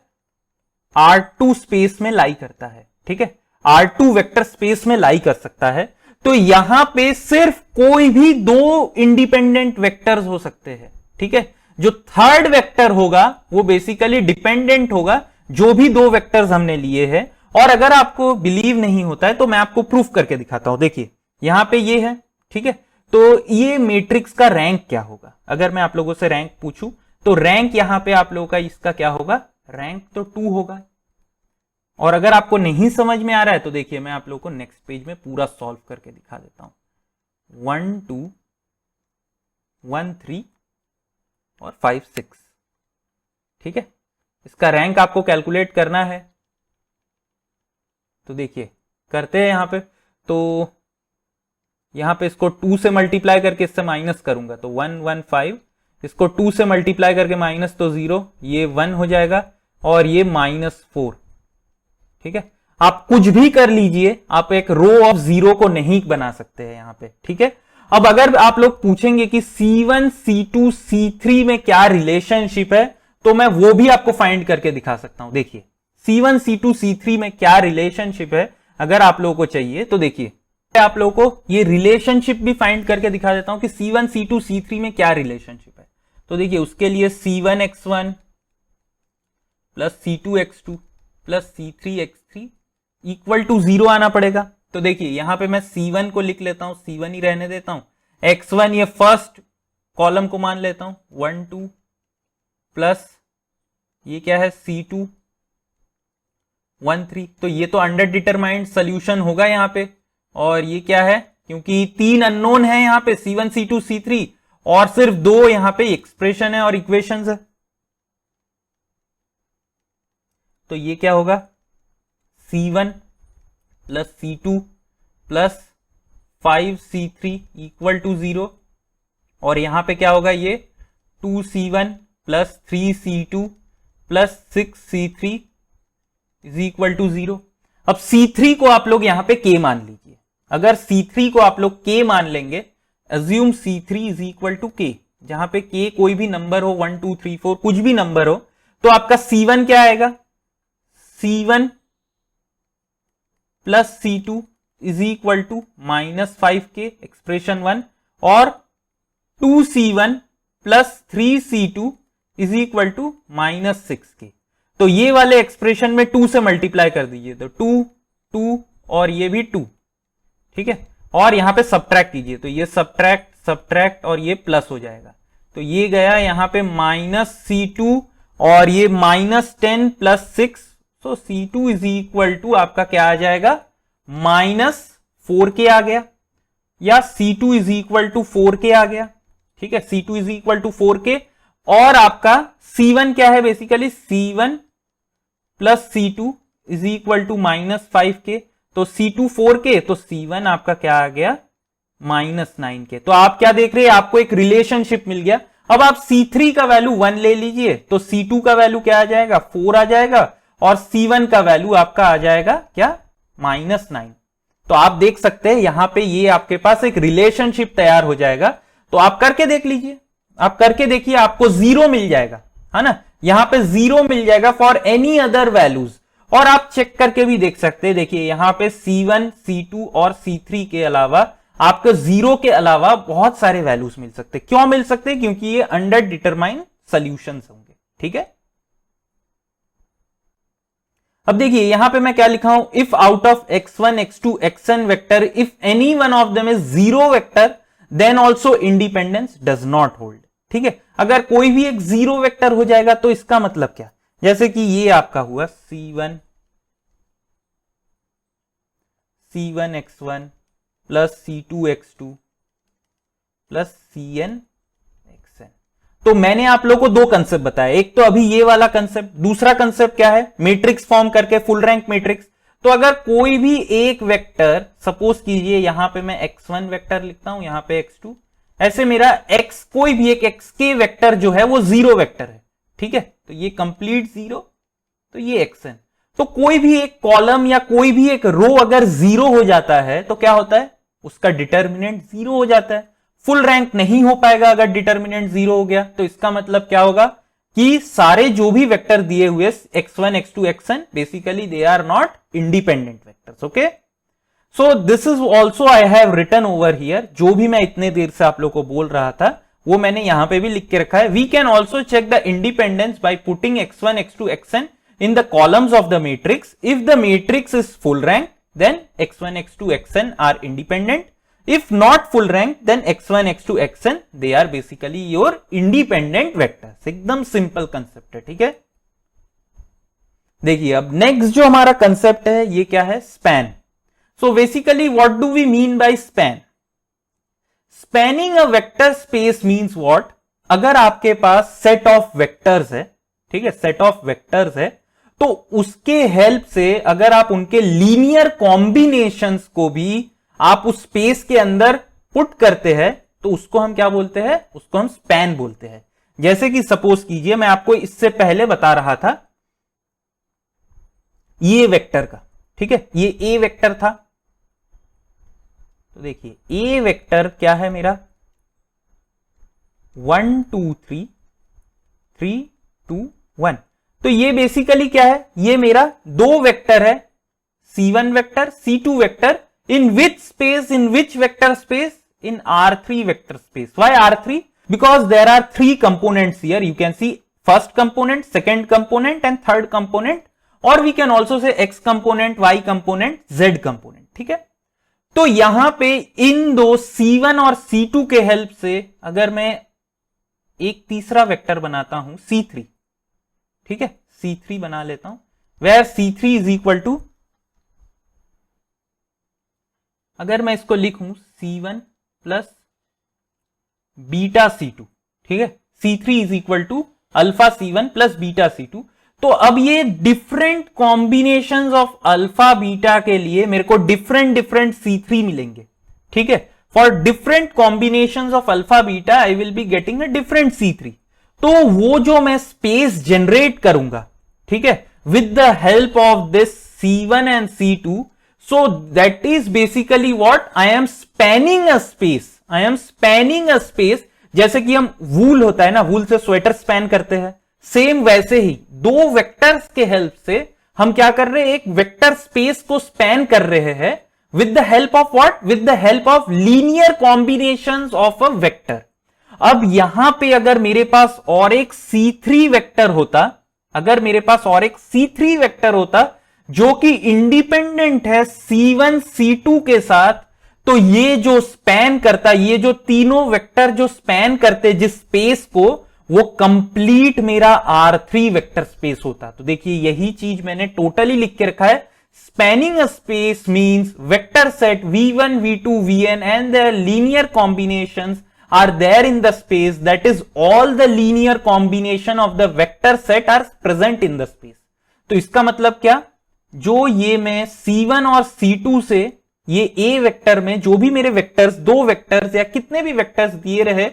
R2 स्पेस में लाई करता है, ठीक है, R2 वेक्टर स्पेस में लाई कर सकता है। तो यहां पे सिर्फ कोई भी दो इंडिपेंडेंट वेक्टर्स हो सकते हैं, ठीक है। जो थर्ड वेक्टर होगा वो बेसिकली डिपेंडेंट होगा जो भी दो वेक्टर्स हमने लिए हैं। और अगर आपको बिलीव नहीं होता है तो मैं आपको प्रूफ करके दिखाता हूं। देखिए यहां पे ये है, ठीक है, तो ये मैट्रिक्स का रैंक क्या होगा। अगर मैं आप लोगों से रैंक पूछूं तो रैंक यहां पे आप लोगों का इसका क्या होगा, रैंक तो 2 होगा। और अगर आपको नहीं समझ में आ रहा है तो देखिए मैं आप लोगों को नेक्स्ट पेज में पूरा सॉल्व करके दिखा देता हूं। 1 2 1 3 और 5 6, ठीक है, इसका रैंक आपको कैलकुलेट करना है। तो देखिए करते हैं यहां पे, तो यहां पे इसको 2 से मल्टीप्लाई करके इससे माइनस करूंगा तो 1 1 5, इसको 2 से मल्टीप्लाई करके माइनस तो 0, ये 1 हो जाएगा और ये -4, ठीक है। आप कुछ भी कर लीजिए, आप एक रो ऑफ 0 को नहीं बना सकते हैं यहां पे, ठीक है। अब अगर आप लोग पूछेंगे कि C1 C2 C3 में क्या रिलेशनशिप है, तो मैं वो भी आपको फाइंड करके दिखा सकता हूं। देखिए C1 C2 C3 में क्या रिलेशनशिप है अगर आप लोगों को चाहिए तो देखिए आप लोगों को ये रिलेशनशिप भी फाइंड करके दिखा देता हूं कि C1 C2 C3 में क्या रिलेशनशिप है। तो देखिए उसके लिए C1 x1 plus C2 x2 plus C3 x3 equal to 0 आना पड़ेगा। तो देखिए यहां पे मैं C1 को लिख लेता हूं, C1 ही रहने देता हूं, x1 ये फर्स्ट कॉलम को मान लेता हूं 1 2 प्लस ये क्या है C2 1 3, तो ये तो अंडर डिटरमाइंड सोल्यूशन होगा यहां पे। और ये क्या है, क्योंकि 3 अननोन है यहां पे C1 C2 C3 और सिर्फ 2 यहां पे एक्सप्रेशन है और इक्वेशंस है, तो ये क्या होगा C1 plus C2 plus 5C3 equal to 0। और यहां पे क्या होगा, ये 2C1 plus 3C2 plus 6C3 is equal to 0। अब C3 को आप लोग यहां पे K मान लीजिए। अगर C3 को आप लोग K मान लेंगे, assume C3 is equal to K, जहां पे K कोई भी नंबर हो, 1 2 3 4 कुछ भी नंबर हो, तो आपका C1 क्या आएगा, C1 plus C2 is equal to -5K expression 1, और 2C1 plus 3C2 is equal to -6K। तो ये वाले एक्सप्रेशन में 2 से मल्टीप्लाई कर दीजिए, तो 2 2 और ये भी 2, ठीक है। और यहां पे सब्ट्रैक्ट कीजिए, तो ये सब्ट्रैक्ट और ये प्लस हो जाएगा, तो ये गया यहां पे -C2 और ये -10 प्लस 6, तो C2 इज इक्वल टू आपका क्या आ जाएगा, -4K आ गया, या C2 is equal to 4K आ गया, ठीक है। C2 is equal to 4K, और आपका C1 क्या है, basically C1 plus C2 is equal to -5K, तो C2 4K, तो C1 आपका क्या आ गया, -9K। तो आप क्या देख रहे हैं, आपको एक रिलेशनशिप मिल गया। अब आप C3 का वैल्यू 1 ले लीजिए, तो C2 का वैल्यू क्या आ जाएगा, 4 आ जाएगा, और C1 का वैल्यू आपका आ जाएगा क्या, -9। तो आप देख सकते हैं यहां पे ये आपके पास एक रिलेशनशिप तैयार हो जाएगा। तो आप करके देख लीजिए, आप करके देखिए, आपको 0 मिल जाएगा, है ना, यहां पे 0 मिल जाएगा फॉर एनी अदर वैल्यूज। और आप चेक करके भी देख सकते हैं, देखिए यहां पे C1 C2 और C3 के अलावा आपको 0 के अलावा बहुत सारे वैल्यूज मिल सकते हैं। क्यों मिल सकते हैं, क्योंकि ये अंडर डिटरमाइन सॉल्यूशंस होंगे, ठीक है। अब देखिए यहां पे मैं क्या लिखा हूं, if out of x1 x2 xn vector if any one of them is 0 vector then also independence does not hold, ठीक है। अगर कोई भी एक 0 वेक्टर हो जाएगा तो इसका मतलब क्या, जैसे कि ये आपका हुआ C1 x1 plus C2 x2 plus Cn xn। तो मैंने आप लोगों को 2 कंसेप्ट बताया, एक तो अभी ये वाला कंसेप्ट, दूसरा कंसेप्ट क्या है, मैट्रिक्स फॉर्म करके फुल रैंक मैट्रिक्स। तो अगर कोई भी एक वेक्टर, सपोज कीजिए यहां पे मैं x1 वेक्टर लिखता हूं, यहां पे x2, ऐसे मेरा x, कोई भी एक xk वेक्टर जो है वो 0 वेक्टर है, ठीक है। तो ये कंप्लीट 0, तो ये xn। तो कोई भी एक कॉलम या कोई भी एक रो अगर 0 हो जाता है तो क्या होता है, उसका डिटर्मिनेंट 0 हो जाता है। फुल रैंक नहीं हो पाएगा अगर डिटर्मिनेंट 0 हो गया। तो इसका मतलब क्या होगा कि सारे जो भी वेक्टर दिए हुए x1 x2 xn basically they are not independent vectors, okay. So this is also I have written over here, जो भी मैं इतने देर से आप लोग को बोल रहा था वो मैंने यहां पे भी लिख के रखा है। We can also check the independence by putting x1 x2 xn in the columns of the matrix. If the matrix is full rank, then x1 x2 xn are independent. If not full rank, then x1 x2 xn they are basically your independent vectors. एकदम simple concept है, ठीक है। देखिए अब next जो हमारा concept है ये क्या है, span. So basically what do we mean by span, spanning a vector space means what, अगर आपके पास सेट ऑफ वेक्टर्स है, ठीक है, सेट ऑफ वेक्टर्स है, तो उसके हेल्प से अगर आप उनके लीनियर कॉम्बिनेशंस को भी आप उस स्पेस के अंदर पुट करते हैं तो उसको हम क्या बोलते हैं, उसको हम स्पैन बोलते हैं। जैसे कि सपोज कीजिए मैं आपको इससे पहले बता रहा था ये वेक्टर का, ठीक है, ये ए वेक्टर था। तो देखिए ए वेक्टर क्या है मेरा, 1 2 3 3 2 1। तो ये बेसिकली क्या है, ये मेरा 2 वेक्टर है, C1 vector C2 vector, in which space, in which vector space, in R3 vector space. Why R3? Because there are 3 components here. You can see first component, second component and third component, or we can also say X component, Y component, Z component, ठीक है। तो यहां पे इन दो C1 और C2 के help से अगर मैं एक तीसरा वेक्टर बनाता हूं C3, ठीक है, C3 बना लेता हूं, where C3 is equal to, अगर मैं इसको लिखूं C1 प्लस बीटा C2, ठीक है, C3 is equal to alpha C1 plus beta C2। तो अब ये different combinations of alpha beta के लिए मेरे को डिफरेंट C3 मिलेंगे, ठीक है। For different combinations of alpha beta I will be getting a different C3। तो वो जो मैं स्पेस जनरेट करूंगा, ठीक है, with the help of this C1 and C2, so that is basically what I am spanning a space, I am spanning a space। जैसे कि हम वूल होता है ना, वूल से स्वेटर स्पैन करते हैं, सेम वैसे ही दो वेक्टर्स के हेल्प से हम क्या कर रहे हैं, एक वेक्टर स्पेस को स्पैन कर रहे हैं with the help of what, with the help of linear combinations of a vector. अब यहां पे अगर मेरे पास और एक C3 वेक्टर होता, अगर मेरे पास और एक C3 वेक्टर होता जो कि इंडिपेंडेंट है C1 C2 के साथ, तो ये जो स्पैन करता, ये जो तीनों वेक्टर जो स्पैन करते जिस स्पेस को, वो कंप्लीट मेरा R3 वेक्टर स्पेस होता। तो देखिए यही चीज मैंने टोटली लिख के रखा है, spanning a space means vector set V1 V2 Vn and their linear combinations are there in the space, that is all the linear combination of the vector set are present in the space। तो इसका मतलब क्या, जो ये मैं C1 और C2 से ये A वेक्टर में जो भी मेरे वेक्टर्स, दो वेक्टर्स या कितने भी वेक्टर्स दिए रहे,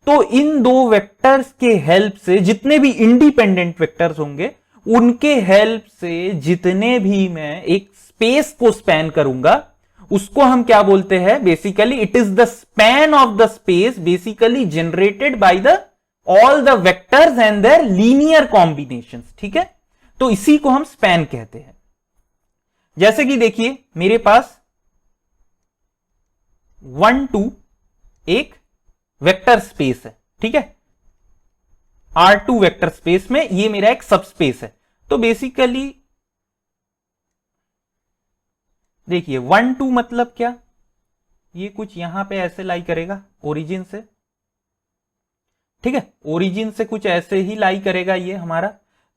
तो इन दो वेक्टर्स के हेल्प से जितने भी इंडिपेंडेंट वेक्टर्स होंगे, उनके हेल्प से जितने भी मैं एक स्पेस को स्पैन करूंगा, उसको हम क्या बोलते हैं, basically it is the span of the space basically generated by the all the vectors and their linear combinations, ठीक है। तो इसी को हम स्पैन कहते हैं। जैसे कि देखिए मेरे पास 1 2 एक वेक्टर स्पेस है, ठीक है, R2 वेक्टर स्पेस में ये मेरा एक सब स्पेस है। तो बेसिकली देखिए 1 2 मतलब क्या, ये कुछ यहां पे ऐसे लाई करेगा ओरिजिन से, ठीक है, ओरिजिन से कुछ ऐसे ही लाई करेगा ये हमारा।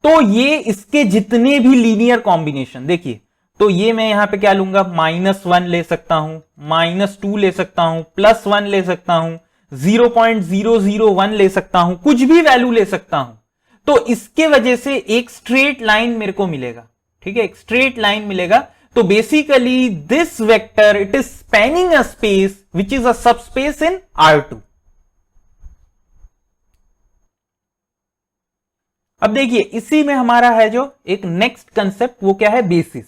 तो ये इसके जितने भी लीनियर कॉम्बिनेशन, देखिए, तो ये मैं यहां पे क्या लूंगा, -1 ले सकता हूं, -2 ले सकता हूं, +1 ले सकता हूं, 0.001 ले सकता हूं, कुछ भी वैल्यू ले सकता हूं। तो इसके वजह से एक स्ट्रेट लाइन मेरे को मिलेगा, ठीक है, एक स्ट्रेट लाइन मिलेगा। तो basically this vector it is spanning a space which is a subspace in R2। अब देखिए इसी में हमारा है जो एक नेक्स्ट कंसेप्ट, वो क्या है, बेसिस।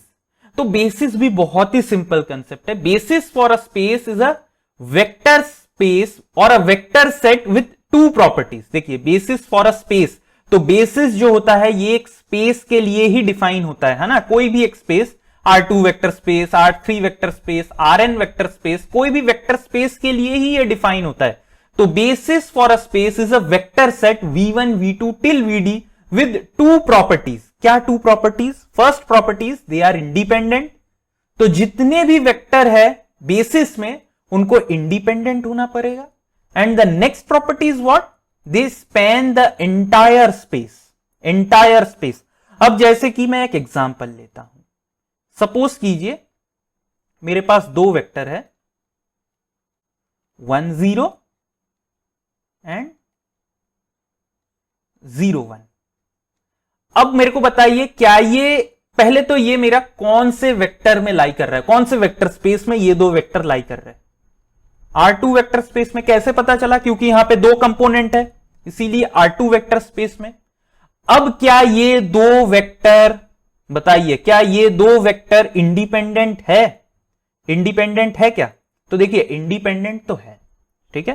तो बेसिस भी बहुत ही सिंपल कंसेप्ट है। Basis for a space is a vector space और a vector set with two properties. देखिए बेसिस फॉर अ स्पेस, तो बेसिस जो होता है ये एक स्पेस के लिए ही डिफाइन होता है ना, कोई भी एक space, R2 vector space, R3 vector space, Rn vector space, कोई भी वेक्टर स्पेस के लिए ही ये डिफाइन होता है। तो basis for a space is a vector set V1 V2 till Vd with two properties। क्या two properties, first properties they are independent, तो जितने भी वेक्टर है बेसिस में उनको इंडिपेंडेंट होना पड़ेगा। And the next property is what, they span the entire space, entire space. अब जैसे कि मैं एक एग्जांपल लेता हूं, सपोज कीजिए मेरे पास दो वेक्टर है 1 0 एंड 0 1। अब मेरे को बताइए क्या ये, पहले तो ये मेरा कौन से वेक्टर में लाई कर रहा है, कौन से वेक्टर स्पेस में ये दो वेक्टर लाई कर रहे हैं, R2 वेक्टर स्पेस में। कैसे पता चला, क्योंकि यहां पे दो कंपोनेंट है, इसीलिए R2 वेक्टर स्पेस में। अब क्या ये दो वेक्टर, बताइए क्या ये दो वेक्टर इंडिपेंडेंट है, इंडिपेंडेंट है क्या, तो देखिए इंडिपेंडेंट तो है, ठीक है।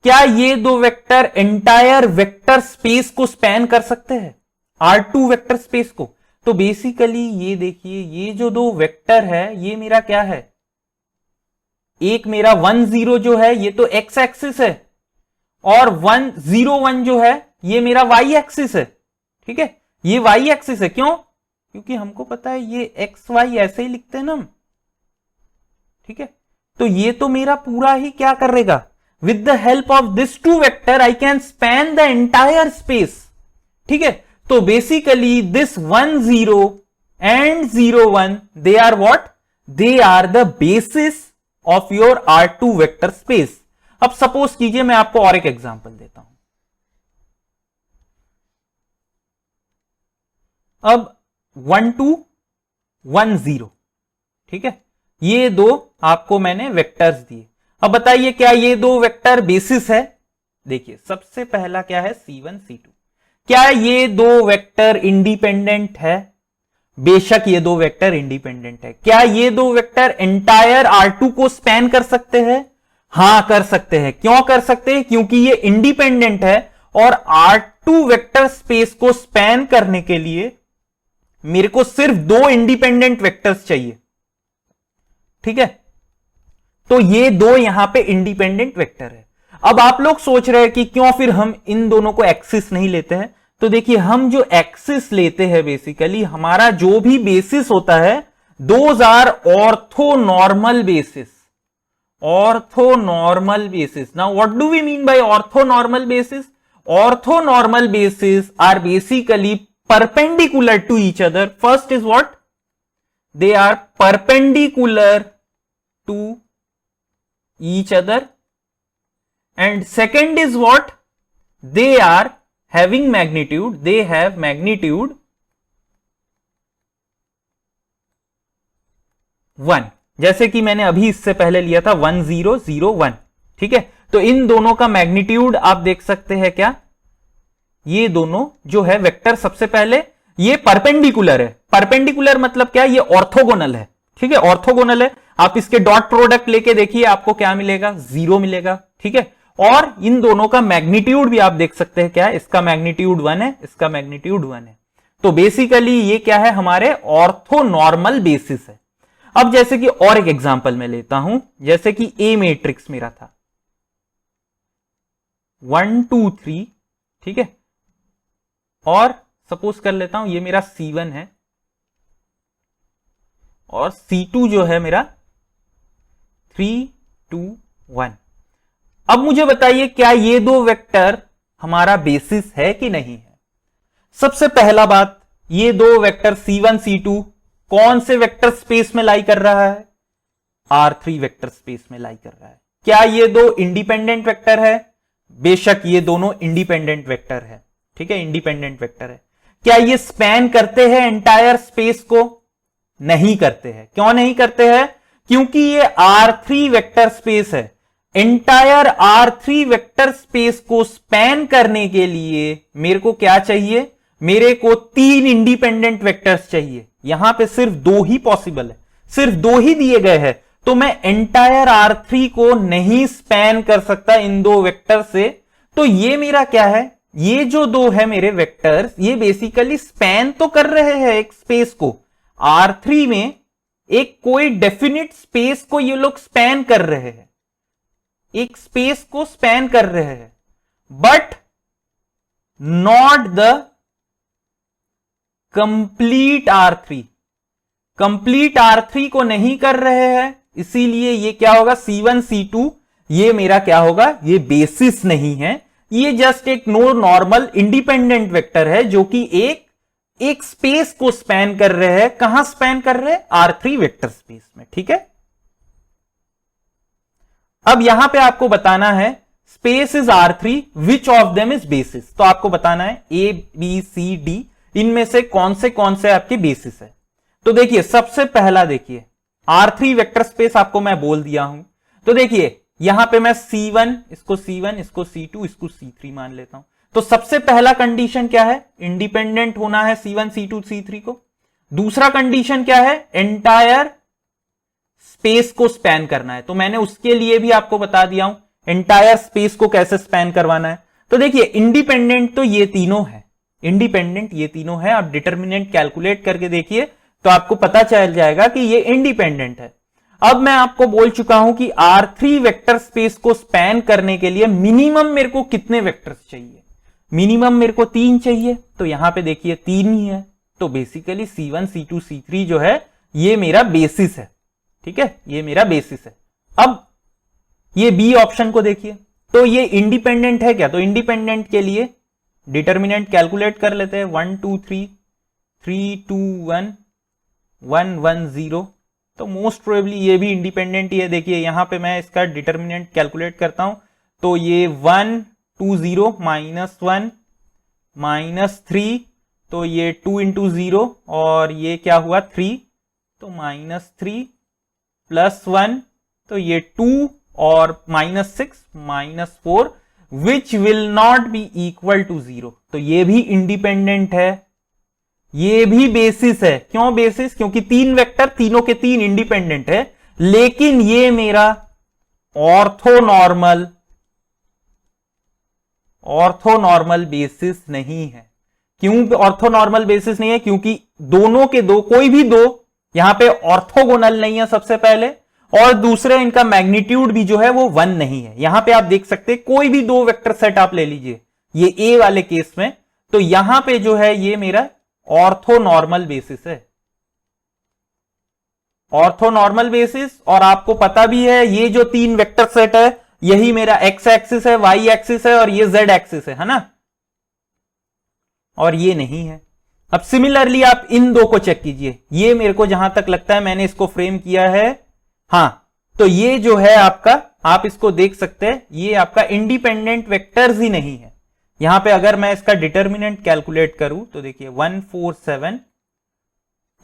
क्या ये दो वेक्टर एंटायर वेक्टर स्पेस को स्पैन कर सकते हैं, R2 वेक्टर स्पेस को। तो बेसिकली ये देखिए ये जो दो वेक्टर है ये मेरा क्या है, एक मेरा 1 0 जो है ये तो x एक्सिस है, और 1 0 1 जो है ये मेरा y एक्सिस है, ठीक है, ये y एक्सिस है। क्यों, क्योंकि हमको पता है ये x y ऐसे ही लिखते हैं ना हम, ठीक है। तो ये तो मेरा पूरा ही क्या करेगा, with the help of this two vector I can span the entire space, ठीक है। तो basically this 1 0 and 0 1 they are what, they are the basis of your R2 vector space. अब सपोज कीजिए मैं आपको और एक एग्जांपल देता हूं। अब 1 2 1 0, ठीक है, ये दो आपको मैंने वेक्टर्स दिए। अब बताइए क्या ये दो वेक्टर बेसिस है? देखिए सबसे पहला क्या है, C1 C2। क्या ये दो वेक्टर इंडिपेंडेंट है? बेशक ये दो वेक्टर इंडिपेंडेंट है। क्या ये दो वेक्टर एंटायर R2 को स्पैन कर सकते हैं? हां कर सकते हैं। क्यों कर सकते हैं? क्योंकि ये इंडिपेंडेंट है और R2 वेक्टर स्पेस को स्पैन करने के लिए मेरे को सिर्फ दो इंडिपेंडेंट वेक्टर्स चाहिए, ठीक है। तो ये दो यहां पे इंडिपेंडेंट वेक्टर है। अब आप लोग सोच रहे हैं कि क्यों फिर हम इन दोनों को एक्सिस नहीं लेते हैं? तो देखिए हम जो एक्सिस लेते हैं बेसिकली हमारा जो भी बेसिस होता है those are orthonormal basis. Orthonormal basis. Now what do we mean by orthonormal basis? Orthonormal basis are basically perpendicular to each other. First is what? They are perpendicular to each other. And second is what? They are having magnitude. They have magnitude 1. जैसे कि मैंने अभी इससे पहले लिया था 1 0 0 1, ठीक है। तो इन दोनों का मैग्नीट्यूड आप देख सकते हैं क्या? ये दोनों जो है वेक्टर सबसे पहले ये परपेंडिकुलर है। परपेंडिकुलर मतलब क्या? ये ऑर्थोगोनल है, ठीक है, ऑर्थोगोनल है। आप इसके डॉट प्रोडक्ट लेके देखिए आपको क्या मिलेगा, 0 मिलेगा, ठीक है। और इन दोनों का मैग्नीट्यूड भी आप देख सकते हैं क्या? इसका मैग्नीट्यूड 1 है, इसका मैग्नीट्यूड 1 है। तो बेसिकली ये क्या है? हमारे ऑर्थोनॉर्मल बेसिस है। अब जैसे कि और एक एग्जांपल मैं लेता हूं, जैसे कि ए मैट्रिक्स मेरा था 1 2 3, ठीक है, और सपोज कर लेता हूं ये मेरा C1 है और C2 जो है मेरा 3 2 1। अब मुझे बताइए क्या ये दो वेक्टर हमारा बेसिस है कि नहीं है? सबसे पहला बात, ये दो वेक्टर C1 C2 कौन से वेक्टर स्पेस में लाई कर रहा है? R3 वेक्टर स्पेस में लाई कर रहा है। क्या ये दो इंडिपेंडेंट वेक्टर है? बेशक ये दोनों इंडिपेंडेंट वेक्टर है, ठीक है, इंडिपेंडेंट वेक्टर है। क्या ये स्पैन करते हैं एंटायर स्पेस को? नहीं करते हैं। क्यों नहीं करते हैं? क्योंकि ये R3 वेक्टर स्पेस है। एंटायर R3 वेक्टर स्पेस को स्पैन करने के लिए मेरे को क्या चाहिए? मेरे को 3 इंडिपेंडेंट वेक्टर्स चाहिए। यहां पे सिर्फ 2 ही पॉसिबल है, सिर्फ 2 ही दिए गए हैं। तो मैं एंटायर R3 को नहीं स्पैन कर सकता इन दो वेक्टर से। तो ये मेरा क्या है? ये जो दो है मेरे वेक्टर्स ये बेसिकली स्पैन तो कर रहे हैं एक स्पेस को। R3 में एक कोई डेफिनेट स्पेस को ये लोग स्पैन कर रहे हैं, एक स्पेस को स्पैन कर रहे हैं, but not the complete R3। Complete R3 को नहीं कर रहे हैं, इसीलिए ये क्या होगा? C1 C2 ये मेरा क्या होगा? ये बेसिस नहीं है, ये जस्ट एक नो नॉर्मल इंडिपेंडेंट वेक्टर है जो कि एक स्पेस को स्पैन कर रहे हैं। कहां स्पैन कर रहे हैं? R3 वेक्टर स्पेस में, ठीक है। अब यहां पे आपको बताना है space is R3, which of them is basis. तो आपको बताना है A B C D इनमें से कौन से आपके बेसिस है। तो देखिए सबसे पहला देखिए R3 वेक्टर स्पेस आपको मैं बोल दिया हूं। तो देखिए यहां पे मैं C1 इसको C1 इसको C2 इसको C3 मान लेता हूं। तो सबसे पहला कंडीशन क्या है? इंडिपेंडेंट होना है C1 C2 C3 को। दूसरा कंडीशन क्या है? एंटायर स्पेस को स्पैन करना है। तो मैंने उसके लिए भी आपको बता दिया हूं एंटायर स्पेस को कैसे स्पैन करवाना है। तो देखिए इंडिपेंडेंट तो ये तीनों है, इंडिपेंडेंट ये तीनों है। आप डिटर्मिनेंट कैलकुलेट करके देखिए तो आपको पता चल जाएगा कि ये इंडिपेंडेंट है। अब मैं आपको बोल चुका हूं कि R3 वेक्टर स्पेस को स्पैन करने के लिए मिनिमम मेरे को कितने वेक्टर्स चाहिए? मिनिमम मेरे को 3 चाहिए। तो यहां पे देखिए 3 ही है। तो बेसिकली C1 C2 C3 जो है ये मेरा बेसिस है, ठीक है, ये मेरा बेसिस है। अब ये बी ऑप्शन को देखिए, तो ये इंडिपेंडेंट है क्या? तो इंडिपेंडेंट के लिए डिटर्मिनेंट कैलकुलेट कर लेते हैं। 1 2 3 3 2 1 1 1 0, तो मोस्ट प्रोबेबली ये भी इंडिपेंडेंट ही है। देखिए यहां पे मैं इसका डिटर्मिनेंट कैलकुलेट करता हूं, तो ये 1 2 0 -1 -3, तो ये 2 इंटू 0 और ये क्या हुआ 3, तो -3 +1, तो ये 2 और -6 -4 which will not be equal to 0। तो ये भी इंडिपेंडेंट है, ये भी बेसिस है। क्यों बेसिस? क्योंकि तीन वेक्टर तीनों के तीन इंडिपेंडेंट है, लेकिन ये मेरा ऑर्थोनॉर्मल बेसिस नहीं है। क्यों ऑर्थोनॉर्मल बेसिस नहीं है? क्योंकि दोनों के दो, कोई भी दो यहां पे ऑर्थोगोनल नहीं है सबसे पहले, और दूसरे इनका मैग्नीट्यूड भी जो है वो 1 नहीं है। यहां पे आप देख सकते हैं कोई भी दो वेक्टर सेट आप ले लीजिए, ये ए वाले केस में, तो यहां पे जो है ये मेरा ऑर्थोनॉर्मल बेसिस है, ऑर्थोनॉर्मल बेसिस। और आपको पता भी है ये जो तीन वेक्टर सेट है यही मेरा एक्स एक्सिस है, वाई एक्सिस है और ये जेड एक्सिस है ना, और ये नहीं है। अब सिमिलरली आप इन दो को चेक कीजिए, ये मेरे को जहां तक लगता है मैंने इसको फ्रेम किया है, हां, तो ये जो है आपका, आप इसको देख सकते हैं, ये आपका इंडिपेंडेंट वेक्टर्स ही नहीं है। यहां पे अगर मैं इसका डिटर्मिनेंट कैलकुलेट करूं तो देखिए 1 4 7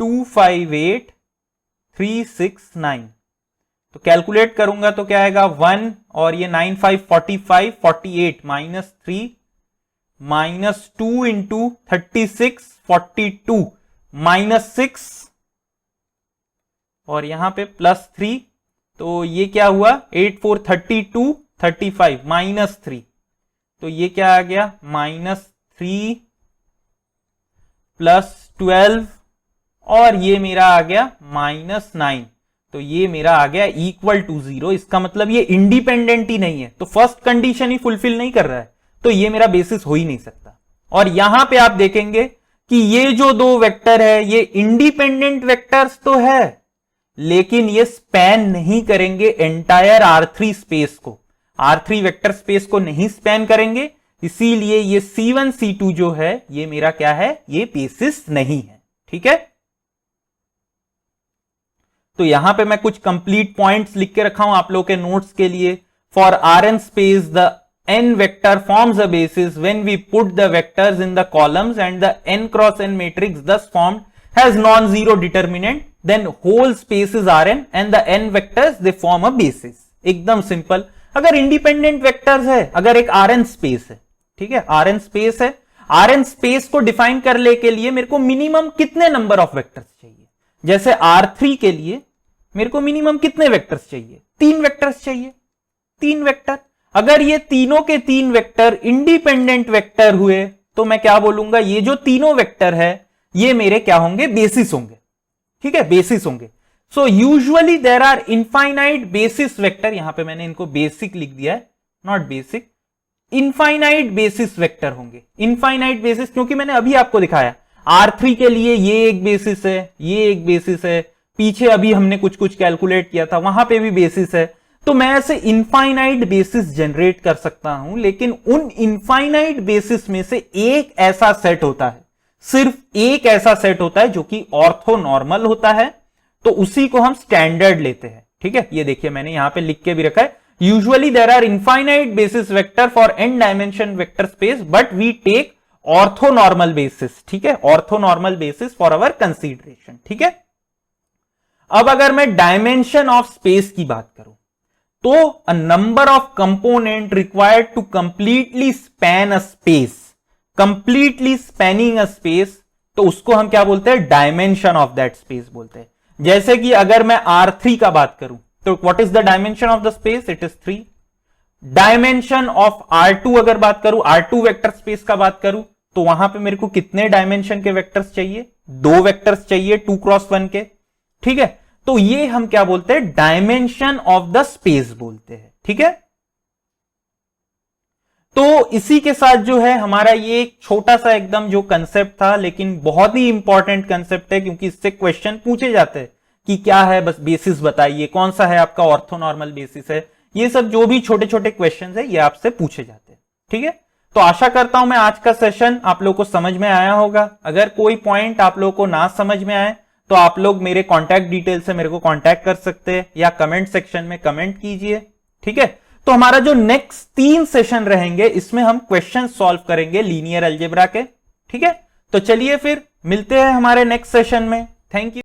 2 5 8 3 6 9, तो कैलकुलेट करूंगा तो क्या आएगा 1 और ये 9 5 45 48 -3 -2 इंटू 36 42 -6 और यहां पे +3, तो ये क्या हुआ 8 4 32 35 -3, तो ये क्या आ गया -3 +12 और ये मेरा आ गया -9, तो ये मेरा आ गया इक्वल टू 0। इसका मतलब ये इंडिपेंडेंट ही नहीं है, तो फर्स्ट कंडीशन ही फुलफिल नहीं कर रहा है, तो ये मेरा बेसिस हो ही नहीं सकता। और यहां पे आप देखेंगे कि ये जो दो वेक्टर है ये इंडिपेंडेंट वेक्टर्स तो है, लेकिन ये स्पैन नहीं करेंगे एंटायर R3 स्पेस को, R3 वेक्टर स्पेस को नहीं स्पैन करेंगे, इसीलिए ये C1 C2 जो है ये मेरा क्या है, ये बेसिस नहीं है। ठीक है, तो यहां पे मैं कुछ कंप्लीट पॉइंट्स लिख के रखा हूं आप लोगों के नोट्स के लिए। For Rn space the n vector forms a basis when we put the vectors in the columns and the n cross n matrix thus formed has non-zero determinant, then whole space is Rn and the n vectors they form a basis। एकदम simple. अगर independent vectors है, अगर एक Rn space है, ठीक है, Rn space है, Rn space को डिफाइन करने के लिए मेरे को मिनिमम कितने नंबर ऑफ वेक्टर्स चाहिए? जैसे R3 के लिए मेरे को मिनिमम कितने वेक्टर्स चाहिए? 3 वेक्टर्स चाहिए, 3 वेक्टर। अगर ये तीनों के तीन वेक्टर इंडिपेंडेंट वेक्टर हुए तो मैं क्या बोलूंगा, ये जो तीनों वेक्टर है ये मेरे क्या होंगे, बेसिस होंगे। ठीक है, बेसिस होंगे। So usually there are infinite basis vector, यहां पे मैंने इनको बेसिक लिख दिया है, not basic, infinite basis vector होंगे। इनफाइनाइट बेसिस क्योंकि मैंने अभी आपको दिखाया R3 के लिए ये एक बेसिस है, ये एक बेसिस है, पीछे अभी हमने कुछ कुछ कैलकुलेट किया था वहां पे भी बेसिस है, तो मैं ऐसे इनफाइनाइट बेसिस जनरेट कर सकता हूं। लेकिन उन इनफाइनाइट बेसिस में से एक ऐसा सेट होता है, सिर्फ एक ऐसा सेट होता है जो कि ऑर्थोनॉर्मल होता है, तो उसी को हम स्टैंडर्ड लेते हैं। ठीक है, ये देखिए मैंने यहां पे लिख के भी रखा है, usually there are infinite basis vector for n dimension vector space but we take orthonormal basis. ठीक है, orthonormal basis for our consideration. ठीक है, अब अगर मैं डायमेंशन ऑफ स्पेस की बात करूं तो a number of component required to completely span a space, completely spanning a space, तो उसको हम क्या बोलते हैं, डायमेंशन ऑफ दैट स्पेस बोलते हैं। जैसे कि अगर मैं R3 का बात करूं तो what is the dimension of the space, it is 3। Dimension of R2 अगर बात करूं, R2 वेक्टर स्पेस का बात करूं तो वहां पे मेरे को कितने डायमेंशन के वेक्टर्स चाहिए, 2 वेक्टर्स चाहिए 2 × 1 के। ठीक है, तो ये हम क्या बोलते हैं, डायमेंशन ऑफ द स्पेस बोलते हैं। ठीक है, तो इसी के साथ जो है हमारा ये एक छोटा सा एकदम जो कंसेप्ट था, लेकिन बहुत ही इंपॉर्टेंट कंसेप्ट है क्योंकि इससे क्वेश्चन पूछे जाते हैं कि क्या है, बस बेसिस बताइए, कौन सा है आपका ऑर्थोनॉर्मल बेसिस है, ये सब जो भी छोटे छोटे क्वेश्चन है ये आपसे पूछे जाते हैं। ठीक है, तो आशा करता हूं मैं आज का सेशन आप लोग को समझ में आया होगा। अगर कोई पॉइंट आप लोग को ना समझ में आए तो आप लोग मेरे कॉन्टैक्ट डिटेल से मेरे को कॉन्टैक्ट कर सकते हैं या कमेंट सेक्शन में कमेंट कीजिए, ठीक है। तो हमारा जो नेक्स्ट 3 सेशन रहेंगे इसमें हम क्वेश्चन सॉल्व करेंगे लीनियर अलजेब्रा के, ठीक है। तो चलिए फिर मिलते हैं हमारे नेक्स्ट सेशन में। Thank you.